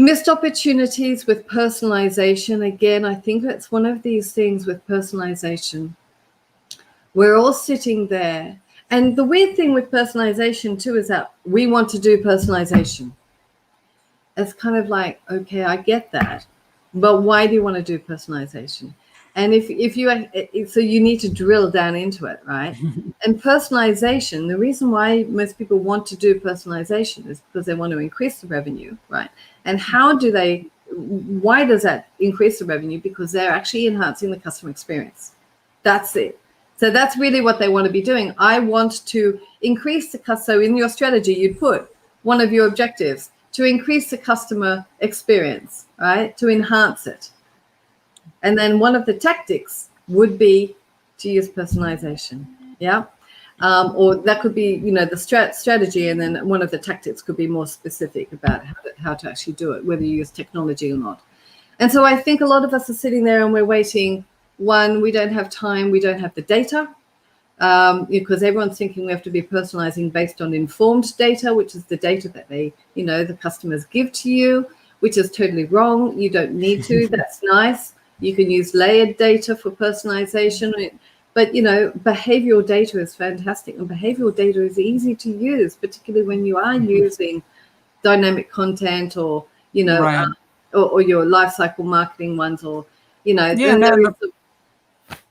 Missed opportunities with personalization. Again, I think it's one of these things with personalization. We're all sitting there. And the weird thing with personalization too is that we want to do personalization. It's kind of like, okay, I get that, but why do you want to do personalization? And so you need to drill down into it, right? And personalization, the reason why most people want to do personalization is because they want to increase the revenue, right? And why does that increase the revenue? Because they're actually enhancing the customer experience. That's it. So that's really what they want to be doing. I want to increase the customer. So in your strategy, you'd put one of your objectives to increase the customer experience, right? To enhance it. And then one of the tactics would be to use personalization. Yeah. Or that could be, you know, the strategy. And then one of the tactics could be more specific about how to actually do it, whether you use technology or not. And so I think a lot of us are sitting there and we're waiting. One, we don't have time. We don't have the data, because everyone's thinking we have to be personalizing based on informed data, which is the data that the customers give to you, which is totally wrong. You don't need to. That's nice. You can use layered data for personalization. But, you know, behavioral data is fantastic. And behavioral data is easy to use, particularly when you are using dynamic content, or, you know, Right. or your life cycle marketing ones, or, you know. Yeah,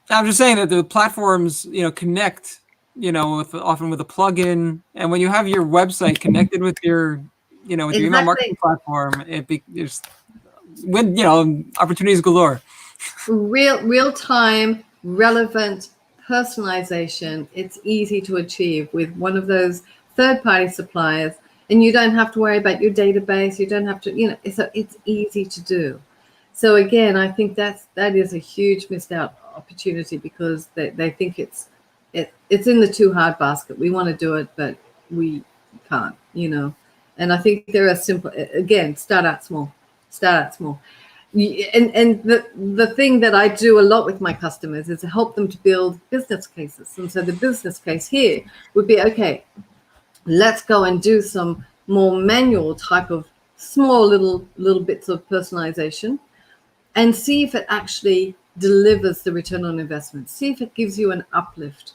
I'm just saying that the platforms, you know, connect, you know, often with a plugin. And when you have your website connected with your, you know, with your email marketing platform, there's, you know, opportunities galore. Real time, relevant personalization. It's easy to achieve with one of those third-party suppliers, and you don't have to worry about your database. You don't have to, you know, it's easy to do. So again, I think that is a huge missed out opportunity, because they think it's in the too hard basket. We want to do it, but we can't, you know. And I think there are simple, again, start out small. And the thing that I do a lot with my customers is to help them to build business cases. And so the business case here would be, okay, let's go and do some more manual type of small little bits of personalization, and see if it actually delivers the return on investment. See if it gives you an uplift.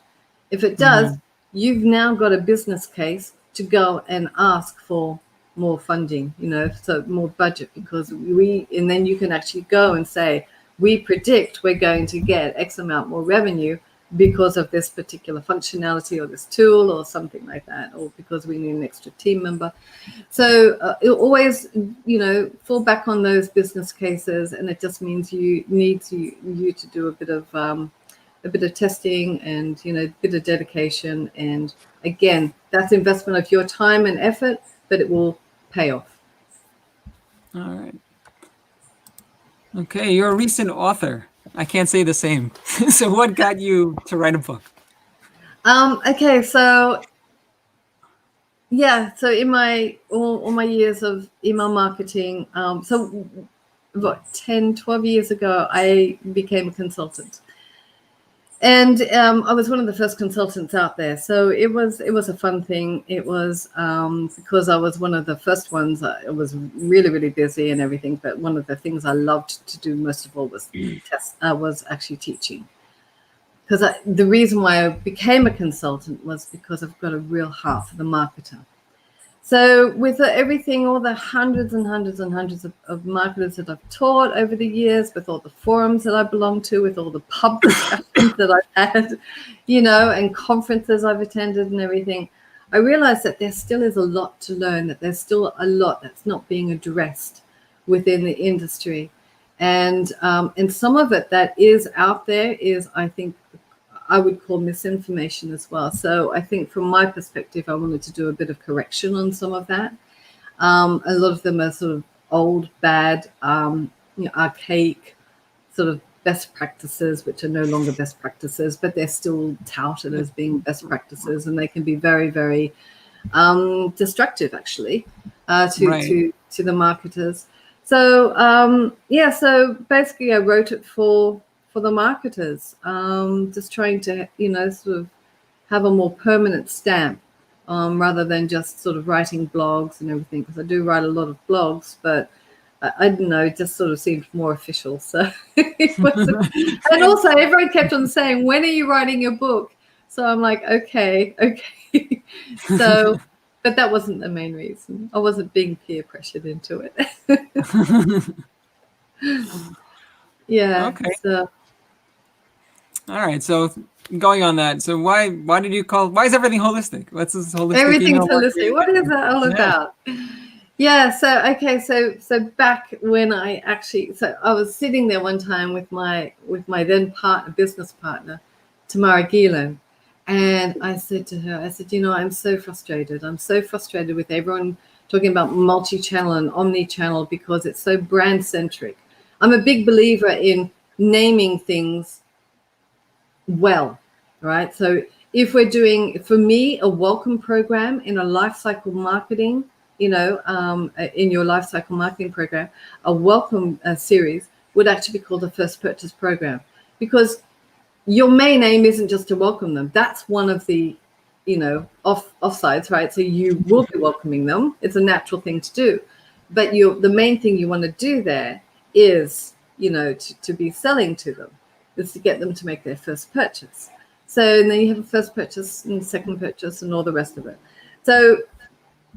If it does, you've now got a business case to go and ask for more funding, you know, so more budget, because and then you can actually go and say, we predict we're going to get X amount more revenue because of this particular functionality or this tool or something like that, or because we need an extra team member. So it'll always, you know, fall back on those business cases, and it just means you need you to do a bit of testing and, you know, a bit of dedication. And again, that's investment of your time and effort, but it will pay off. All right. Okay, you're a recent author. I can't say the same. So what got you to write a book? Okay, so yeah, so in all my years of email marketing, so about 10, 12 years ago, I became a consultant. And I was one of the first consultants out there, so it was a fun thing. It was because I was one of the first ones. I was really busy and everything, but one of the things I loved to do most of all was was actually teaching. Because the reason why I became a consultant was because I've got a real heart for the marketer. So with everything, all the hundreds and hundreds and hundreds of marketers that I've taught over the years, with all the forums that I belong to, with all the pub discussions that I've had, and conferences I've attended and everything, I realized that there still is a lot to learn, that there's still a lot that's not being addressed within the industry. And some of it that is out there is, I think, I would call misinformation as well. So I think from my perspective, I wanted to do a bit of correction on some of that. A lot of them are sort of old, bad, archaic sort of best practices, which are no longer best practices, but they're still touted as being best practices, and they can be very, very destructive, actually, to the marketers. So so basically, I wrote it for the marketers, just trying to sort of have a more permanent stamp, rather than just sort of writing blogs and everything, because I do write a lot of blogs, but I don't know, it just sort of seemed more official. So it wasn't. And also everyone kept on saying, when are you writing your book? So I'm like, okay. So but that wasn't the main reason. I wasn't being peer pressured into it. Yeah. Okay. So All right. So going on that, so why is everything holistic? What's this holistic? Everything's holistic. What is that all about? Yeah. So back when I was sitting there one time with my then business partner, Tamara Gielan, and I said to her, I'm so frustrated. I'm so frustrated with everyone talking about multi-channel and omni-channel because it's so brand centric. I'm a big believer in naming things well, right? So if we're doing, for me, a welcome program in a life cycle marketing, in your life cycle marketing program, a welcome series would actually be called a first purchase program, because your main aim isn't just to welcome them. That's one of the, offsides, right? So you will be welcoming them. It's a natural thing to do. But the main thing you want to do there is, to be selling to them, is to get them to make their first purchase. So and then you have a first purchase and second purchase and all the rest of it. So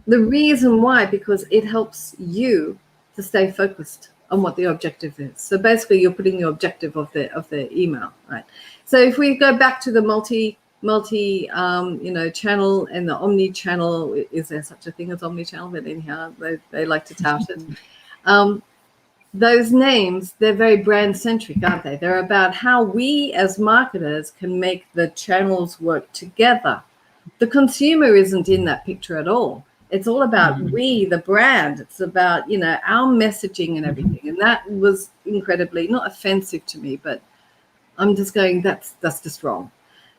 the reason why, because it helps you to stay focused on what the objective is. So basically you're putting the objective of the email, right? So if we go back to the multi channel and the omni-channel, is there such a thing as omni-channel? But anyhow, they like to tout it. Those names, they're very brand centric, aren't they? They're about how we as marketers can make the channels work together. The consumer isn't in that picture at all. It's all about we, the brand. It's about, our messaging and everything. And that was incredibly, not offensive to me, but I'm just going, that's just wrong.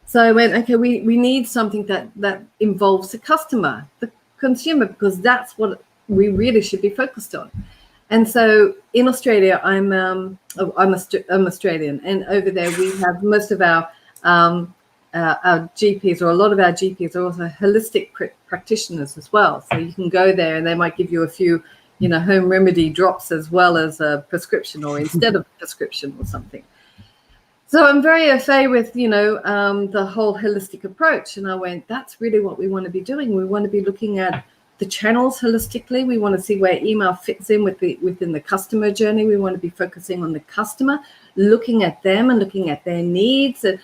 So I went, okay, we need something that involves the customer, the consumer, because that's what we really should be focused on. And so in Australia, I'm Australian, and over there we have most of our GPs, or a lot of our GPs, are also holistic practitioners as well. So you can go there and they might give you a few, home remedy drops as well as a prescription, or instead of a prescription or something. So I'm very au fait with, the whole holistic approach. And I went, that's really what we want to be doing. We want to be looking at the channels holistically. We want to see where email fits in within the customer journey. We want to be focusing on the customer, looking at them and looking at their needs. And,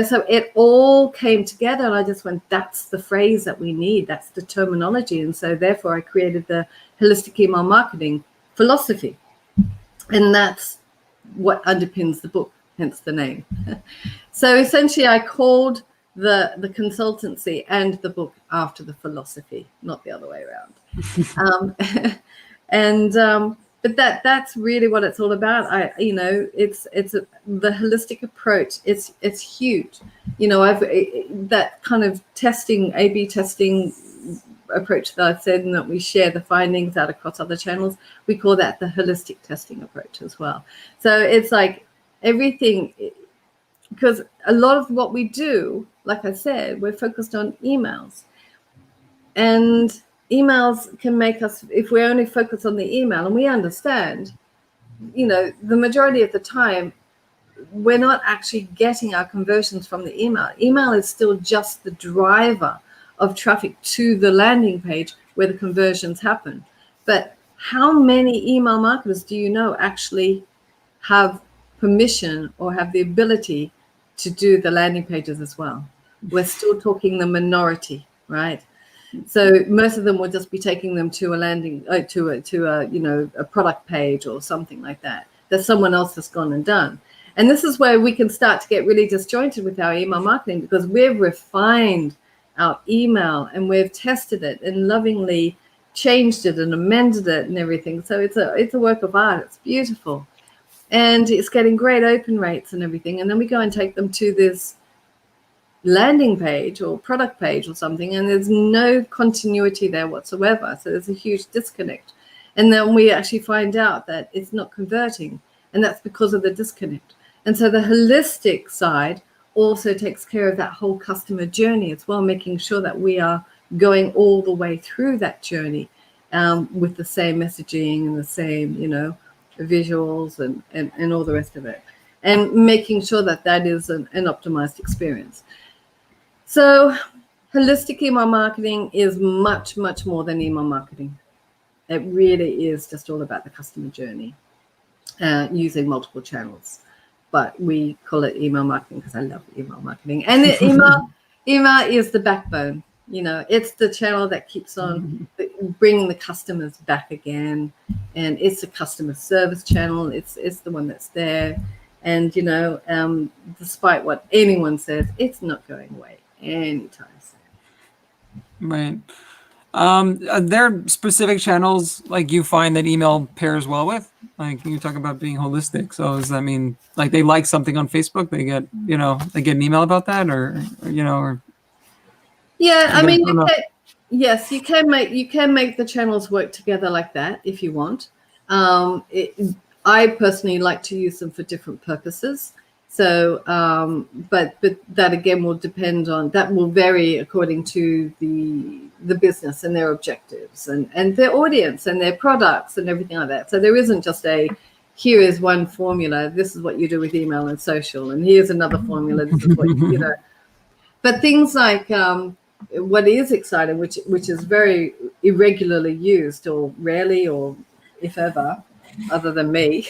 so it all came together, and I just went, that's the phrase that we need. That's the terminology. And so therefore I created the holistic email marketing philosophy. And that's what underpins the book, hence the name. So essentially I called the consultancy and the book after the philosophy, not the other way around. But that's really what it's all about. It's the holistic approach. It's huge. That kind of testing, A/B testing approach that I've said, and that we share the findings out across other channels. We call that the holistic testing approach as well. So it's like everything. because a lot of what we do, like I said, we're focused on emails. And emails can make us, if we only focus on the email, and we understand, the majority of the time, we're not actually getting our conversions from the email. Email is still just the driver of traffic to the landing page where the conversions happen. But how many email marketers do you know actually have permission or have the ability to do the landing pages as well? We're still talking the minority, right? So most of them will just be taking them to a landing, to a product page or something like that someone else has gone and done. And this is where we can start to get really disjointed with our email marketing, because we've refined our email and we've tested it and lovingly changed it and amended it and everything. So it's a work of art. It's beautiful. And it's getting great open rates and everything. And then we go and take them to this landing page or product page or something, and there's no continuity there whatsoever. So there's a huge disconnect. And then we actually find out that it's not converting. And that's because of the disconnect. And so the holistic side also takes care of that whole customer journey as well, making sure that we are going all the way through that journey with the same messaging and the same, visuals and all the rest of it, and making sure that that is an optimized experience. So holistic email marketing is much, much more than email marketing. It really is just all about the customer journey using multiple channels. But we call it email marketing because I love email marketing. And email is the backbone. It's the channel that keeps on bringing the customers back again. And it's a customer service channel. It's the one that's there. And, despite what anyone says, it's not going away anytime soon. Right. Are there specific channels like you find that email pairs well with? Like you talk about being holistic. So does that mean like they like something on Facebook, they get an email about that, or yeah, I mean, yes, you can make the channels work together like that if you want. I personally like to use them for different purposes. So, but that again will depend on, that will vary according to the business and their objectives and their audience and their products and everything like that. So there isn't just here is one formula. This is what you do with email and social, and here's another formula. This is what But things like what is exciting, which is very irregularly used or rarely or if ever, other than me.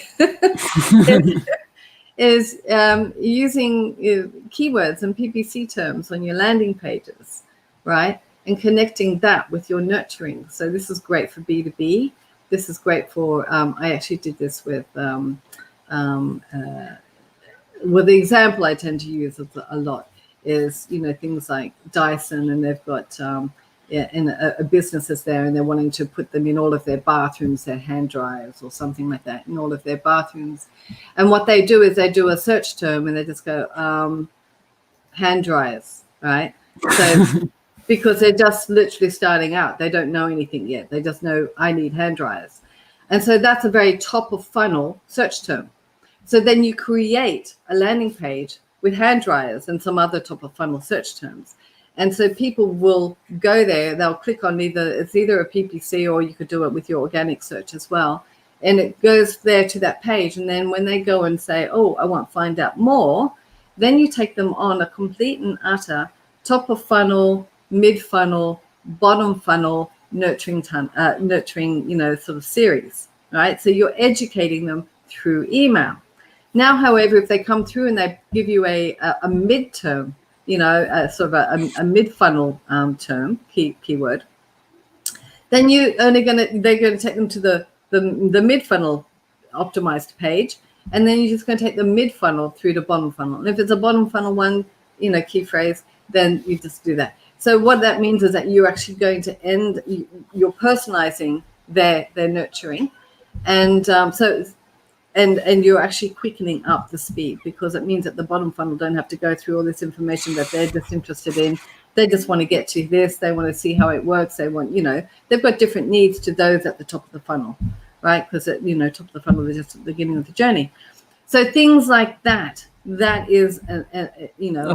is using keywords and PPC terms on your landing pages, right? And connecting that with your nurturing. So this is great for B2B. This is great for, I actually did this with, the example I tend to use a lot is, things like Dyson, and they've got a business is there and they're wanting to put them in all of their bathrooms, their hand dryers or something like that in all of their bathrooms. And what they do is they do a search term and they just go hand dryers, right? So because they're just literally starting out, they don't know anything yet. They just know I need hand dryers. And so that's a very top of funnel search term. So then you create a landing page with hand dryers and some other top of funnel search terms. And so people will go there, they'll click on either a PPC, or you could do it with your organic search as well. And it goes there to that page. And then when they go and say, oh, I want to find out more, then you take them on a complete and utter top of funnel, mid funnel, bottom funnel, nurturing, sort of series, right? So you're educating them through email. Now, however, if they come through and they give you a midterm, sort of a mid-funnel term, keyword, then they're going to take them to the mid-funnel optimized page, and then you're just going to take the mid-funnel through to bottom funnel. And if it's a bottom funnel one, key phrase, then you just do that. So what that means is that you're actually going to you're personalizing their nurturing, and and you're actually quickening up the speed, because it means that the bottom funnel don't have to go through all this information that they're just interested in. They just want to get to this. They want to see how it works. They want, they've got different needs to those at the top of the funnel, right? Because top of the funnel is just at the beginning of the journey. So things like that that is A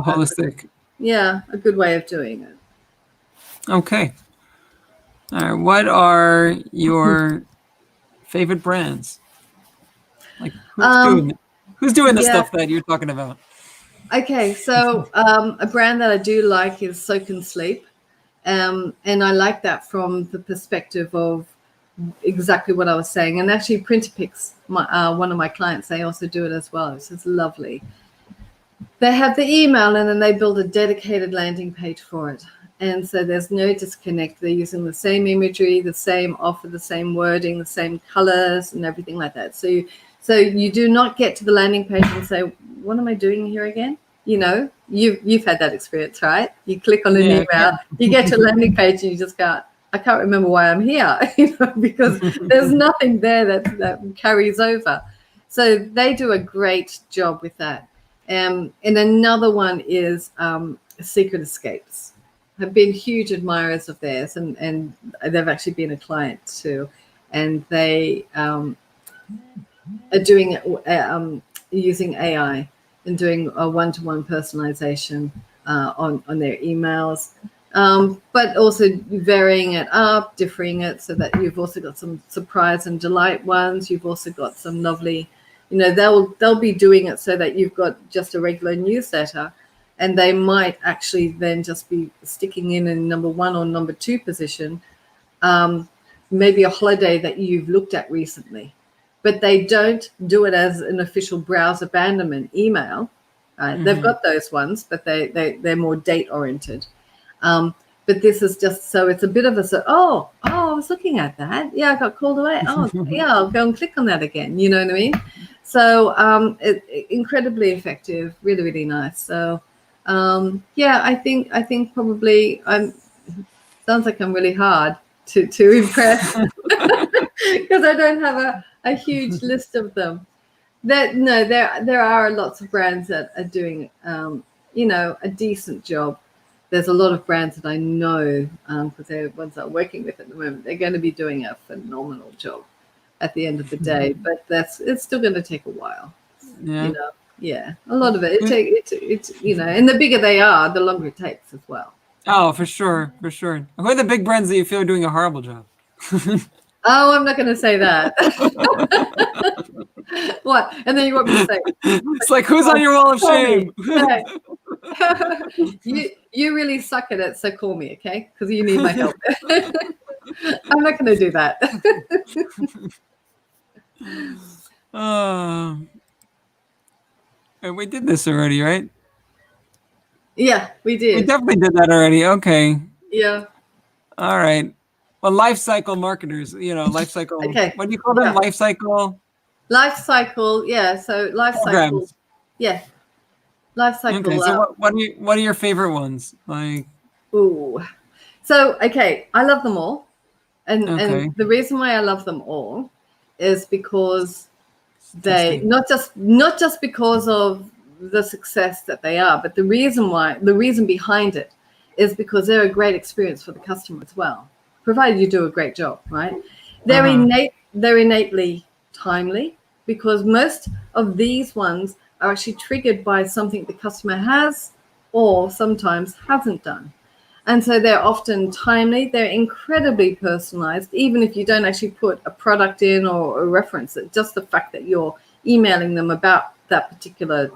holistic. a good way of doing it. Okay. All right. What are your favorite brands? Like who's doing the Yeah. stuff that you're talking about? Okay, so a brand that I do like is Soak and Sleep. And I like that from the perspective of exactly what I was saying. And actually, Printerpix, one of my clients, they also do it as well. It's just lovely. They have the email and then they build a dedicated landing page for it. And so there's no disconnect. They're using the same imagery, the same offer, the same wording, the same colors and everything like that. So you do not get to the landing page and say, what am I doing here again? You know, you've had that experience, right? You click on an email, you get to a landing page and you just go, I can't remember why I'm here, because there's nothing there that carries over. So they do a great job with that. And another one is Secret Escapes. I've been huge admirers of theirs, and they've actually been a client too. And they are doing using AI and doing a one-to-one personalization on their emails, but also varying it up, differing it, so that you've also got some surprise and delight ones. You've also got some lovely, they'll be doing it so that you've got just a regular newsletter, and they might actually then just be sticking in number 1 or number 2 position, maybe a holiday that you've looked at recently. But they don't do it as an official browse abandonment email. They've got those ones, but they're more date oriented. But this is just, so it's a bit of a, I was looking at that. Yeah, I got called away. Oh, yeah, I'll go and click on that again. You know what I mean? So incredibly effective, really, really nice. So I think probably sounds like I'm really hard to impress because I don't have a huge list of them. There are lots of brands that are doing a decent job. There's a lot of brands that I know, because they're ones that I'm working with at the moment. They're going to be doing a phenomenal job at the end of the day, but it's still going to take a while. A lot of it. It's and the bigger they are, the longer it takes as well. Oh, for sure. Who are the big brands that you feel are doing a horrible job? Oh, I'm not going to say that. What? And then you want me to say? It's like, who's on your wall of shame? You really suck at it, so call me, okay? Because you need my help. I'm not going to do that. We did this already, right? Yeah, we did. We definitely did that already. Okay. Yeah. All right. Well, life cycle marketers, life cycle. Okay. What do you call them? Life cycle? Life cycle, yeah. So life cycle. Yeah. Life cycle. Okay. So what are your favorite ones? Like. Ooh. So, okay. I love them all. And the reason why I love them all is because they not just because of the success that they are, but the reason behind it is because they're a great experience for the customer as well, provided you do a great job, right? They're innately timely, because most of these ones are actually triggered by something the customer has or sometimes hasn't done. And so they're often timely. They're incredibly personalized, even if you don't actually put a product in or a reference. Just the fact that you're emailing them about that particular,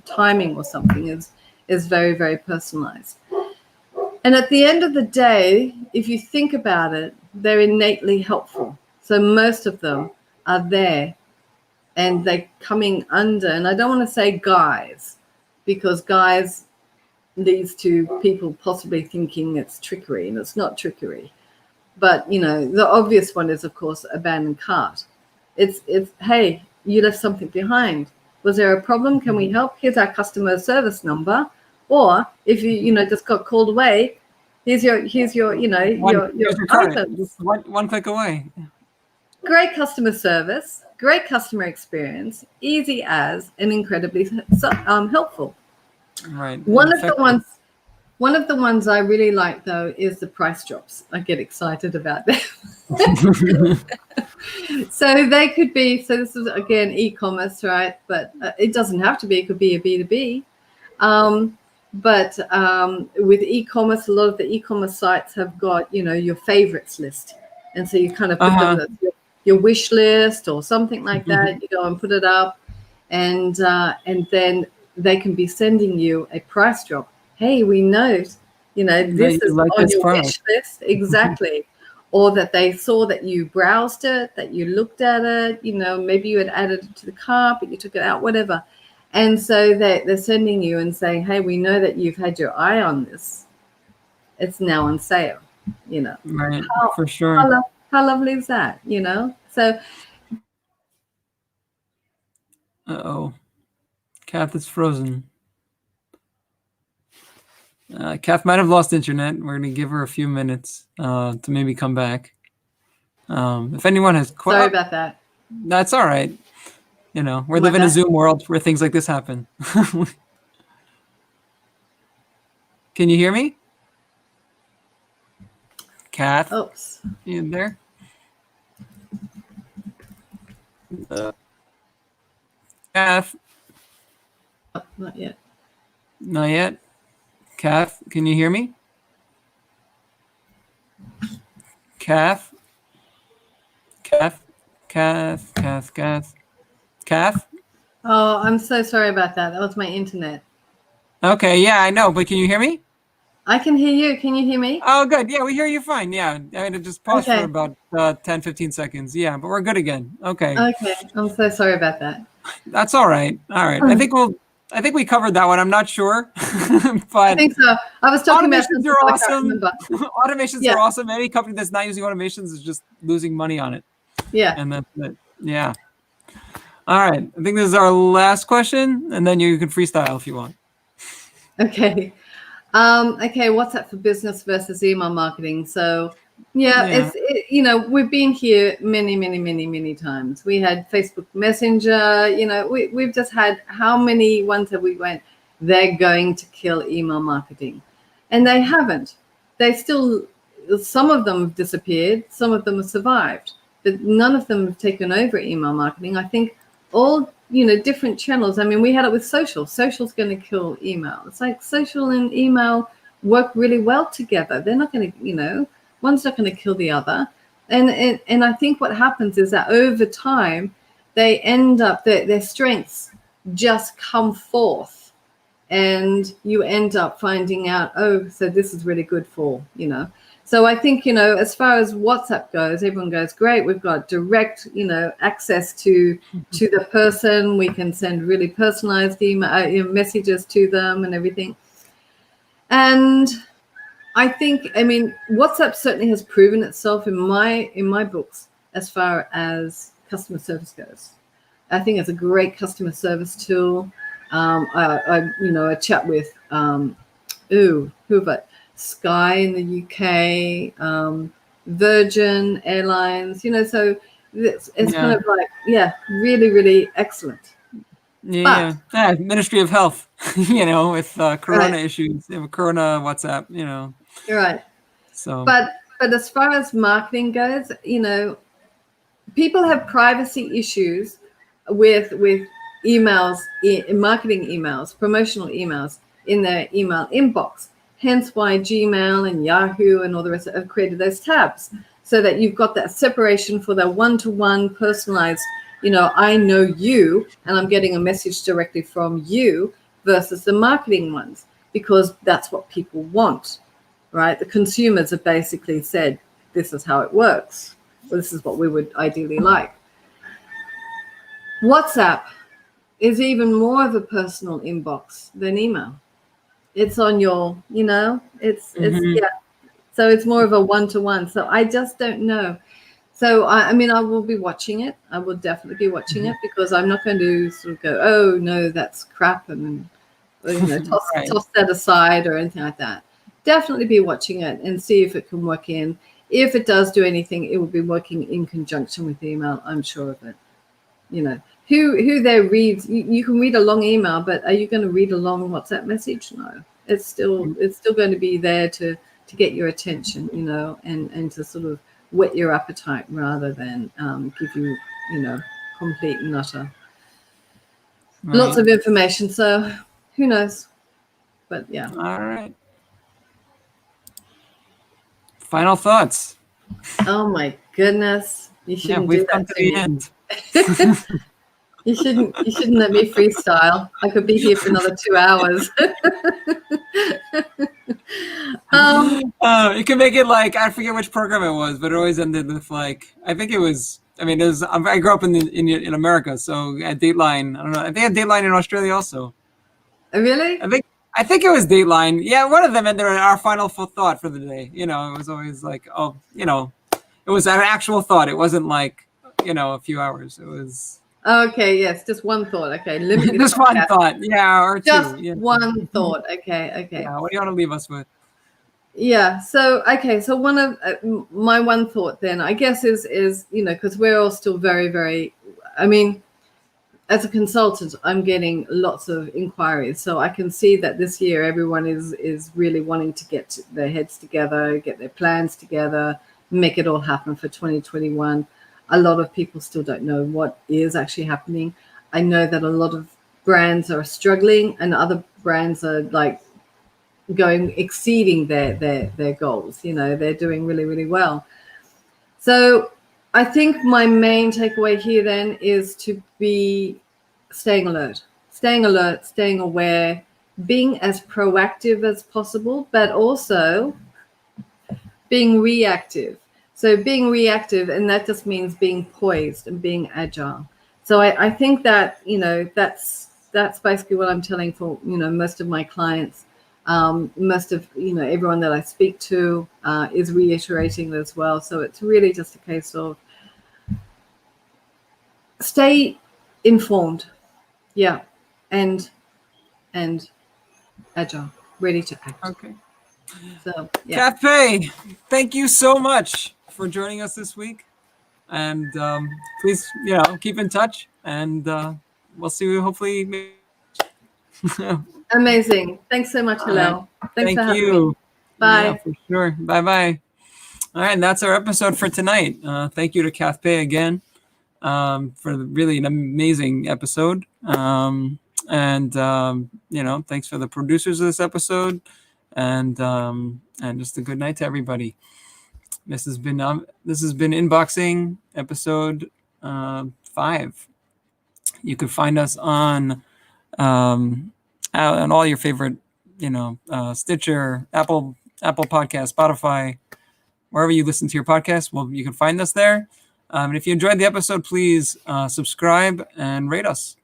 timing or something is very, very personalized. And at the end of the day, if you think about it, they're innately helpful. So most of them are there, and they're coming under, and I don't want to say guise, because guise leads to people possibly thinking it's trickery, and it's not trickery. But the obvious one is, of course, abandoned cart. It's hey, you left something behind. Was there a problem? Can we help? Here's our customer service number. Or if you just got called away, here's your your card. Just one click away. Great customer service, great customer experience, easy as, and incredibly helpful. Right. One of the ones I really like, though, is the price drops. I get excited about them. So they could be, so this is again e-commerce, right? But it doesn't have to be, it could be a B2B. But with e-commerce, a lot of the e-commerce sites have got, your favorites list. And so you kind of put them as your wish list or something like that. You go and put it up, and then they can be sending you a price drop. Hey, we know, this is like on this your product. wish list. Exactly. Or that they saw that you browsed it, that you looked at it, maybe you had added it to the cart, but you took it out, whatever. And so they're sending you and saying, hey, we know that you've had your eye on this. It's now on sale, Right, for sure. How lovely is that, So. Uh-oh. Kath is frozen. Kath might have lost internet. We're going to give her a few minutes to maybe come back. If anyone has questions. Sorry about that. That's all right. We're living in a Zoom world where things like this happen. Can you hear me? Kath? Oops. You in there? Kath? Oh, not yet. Not yet? Kath, can you hear me? Kath? Kath? Kath? Kath? Kath? Kath? Oh, I'm so sorry about that. That was my internet. Okay, yeah, I know, but can you hear me? I can hear you. Can you hear me? Oh, good. Yeah, we hear you fine. Yeah, I mean, it just paused for about 10, 15 seconons. Yeah, but we're good again. Okay. Okay, I'm so sorry about that. That's all right. All right. I think we covered that one. I'm not sure, but I think so. I was talking about automations are awesome. Automations are awesome. Any company that's not using automations is just losing money on it. Yeah. And that's it. Yeah. All right. I think this is our last question, and then you can freestyle if you want. Okay. Okay, WhatsApp for business versus email marketing. So we've been here many times. We had Facebook Messenger, we've just had, how many ones have we went, they're going to kill email marketing? And they haven't. They still, some of them have disappeared, some of them have survived, but none of them have taken over email marketing. I think all different channels. I mean, we had it with social. Social's going to kill email. It's like social and email work really well together. They're not going to, one's not going to kill the other. And I think what happens is that over time, they end up, their strengths just come forth, and you end up finding out, oh, so this is really good for, So I think, as far as WhatsApp goes, everyone goes, great, we've got direct, access to the person. We can send really personalized email messages to them and everything. And I think, WhatsApp certainly has proven itself in my books as far as customer service goes. I think it's a great customer service tool. I chat with, Sky in the UK, Virgin Airlines, so it's kind of like, really, really excellent. Yeah, Ministry of Health, with Corona issues, Corona WhatsApp, You're right. So, but as far as marketing goes, people have privacy issues with emails, marketing emails, promotional emails in their email inbox. Hence why Gmail and Yahoo and all the rest have created those tabs, so that you've got that separation for the one-to-one personalized, I know you and I'm getting a message directly from you, versus the marketing ones, because that's what people want, right? The consumers have basically said, this is how it works. Well, this is what we would ideally like. WhatsApp is even more of a personal inbox than email. It's on your, it's so it's more of a one-to-one. So I just don't know. So I will be watching it. I will definitely be watching it, because I'm not going to sort of go, oh no, that's crap, and toss that aside or anything like that. Definitely be watching it and see if it can work in. If it does do anything, it will be working in conjunction with email. I'm sure of it. Who there reads, you can read a long email, but are you going to read a long WhatsApp message? No, it's still going to be there to get your attention, and to sort of whet your appetite rather than give you, complete and utter lots of information. So who knows? But yeah. All right. Final thoughts. Oh my goodness. You shouldn't we've do come that to to the me. end. You shouldn't let me freestyle. I could be here for another 2 hours. You can make it like, I forget which program it was, but it always ended with like, I think it was, I grew up in America, so at Dateline, I don't know, I think at Dateline in Australia also. Really? I think it was Dateline. Yeah, one of them ended our final thought for the day. It was always like, it was an actual thought. It wasn't like, a few hours. It was okay. Yes, just one thought. Okay, limit just one thought. Yeah, or just two. Yeah. one thought. Okay. Yeah. What do you want to leave us with? Yeah. So so one of my one thought then, I guess, is because we're all still very, very. I mean, as a consultant, I'm getting lots of inquiries, so I can see that this year everyone is really wanting to get their heads together, get their plans together, make it all happen for 2021. A lot of people still don't know what is actually happening. I know that a lot of brands are struggling, and other brands are like exceeding their goals. They're doing really, really well. So I think my main takeaway here then is to be staying alert, staying aware, being as proactive as possible, but also being reactive. So being reactive, and that just means being poised and being agile. So I think that, that's basically what I'm telling for, most of my clients. Most of, everyone that I speak to is reiterating as well. So it's really just a case of stay informed. Yeah. And agile, ready to act. Okay. So, yeah. Kath Pay, thank you so much for joining us this week. And please, keep in touch. And we'll see you hopefully. Amazing. Thanks so much, Hillel. Thanks for having me. Bye. Yeah, for sure. Bye-bye. All right, and that's our episode for tonight. Thank you to Kath Pay again for really an amazing episode. Thanks for the producers of this episode. And just a good night to everybody. This has been Inboxing episode 5. You can find us on all your favorite, Stitcher, Apple Podcast, Spotify, wherever you listen to your podcast. Well, you can find us there. And if you enjoyed the episode, please subscribe and rate us.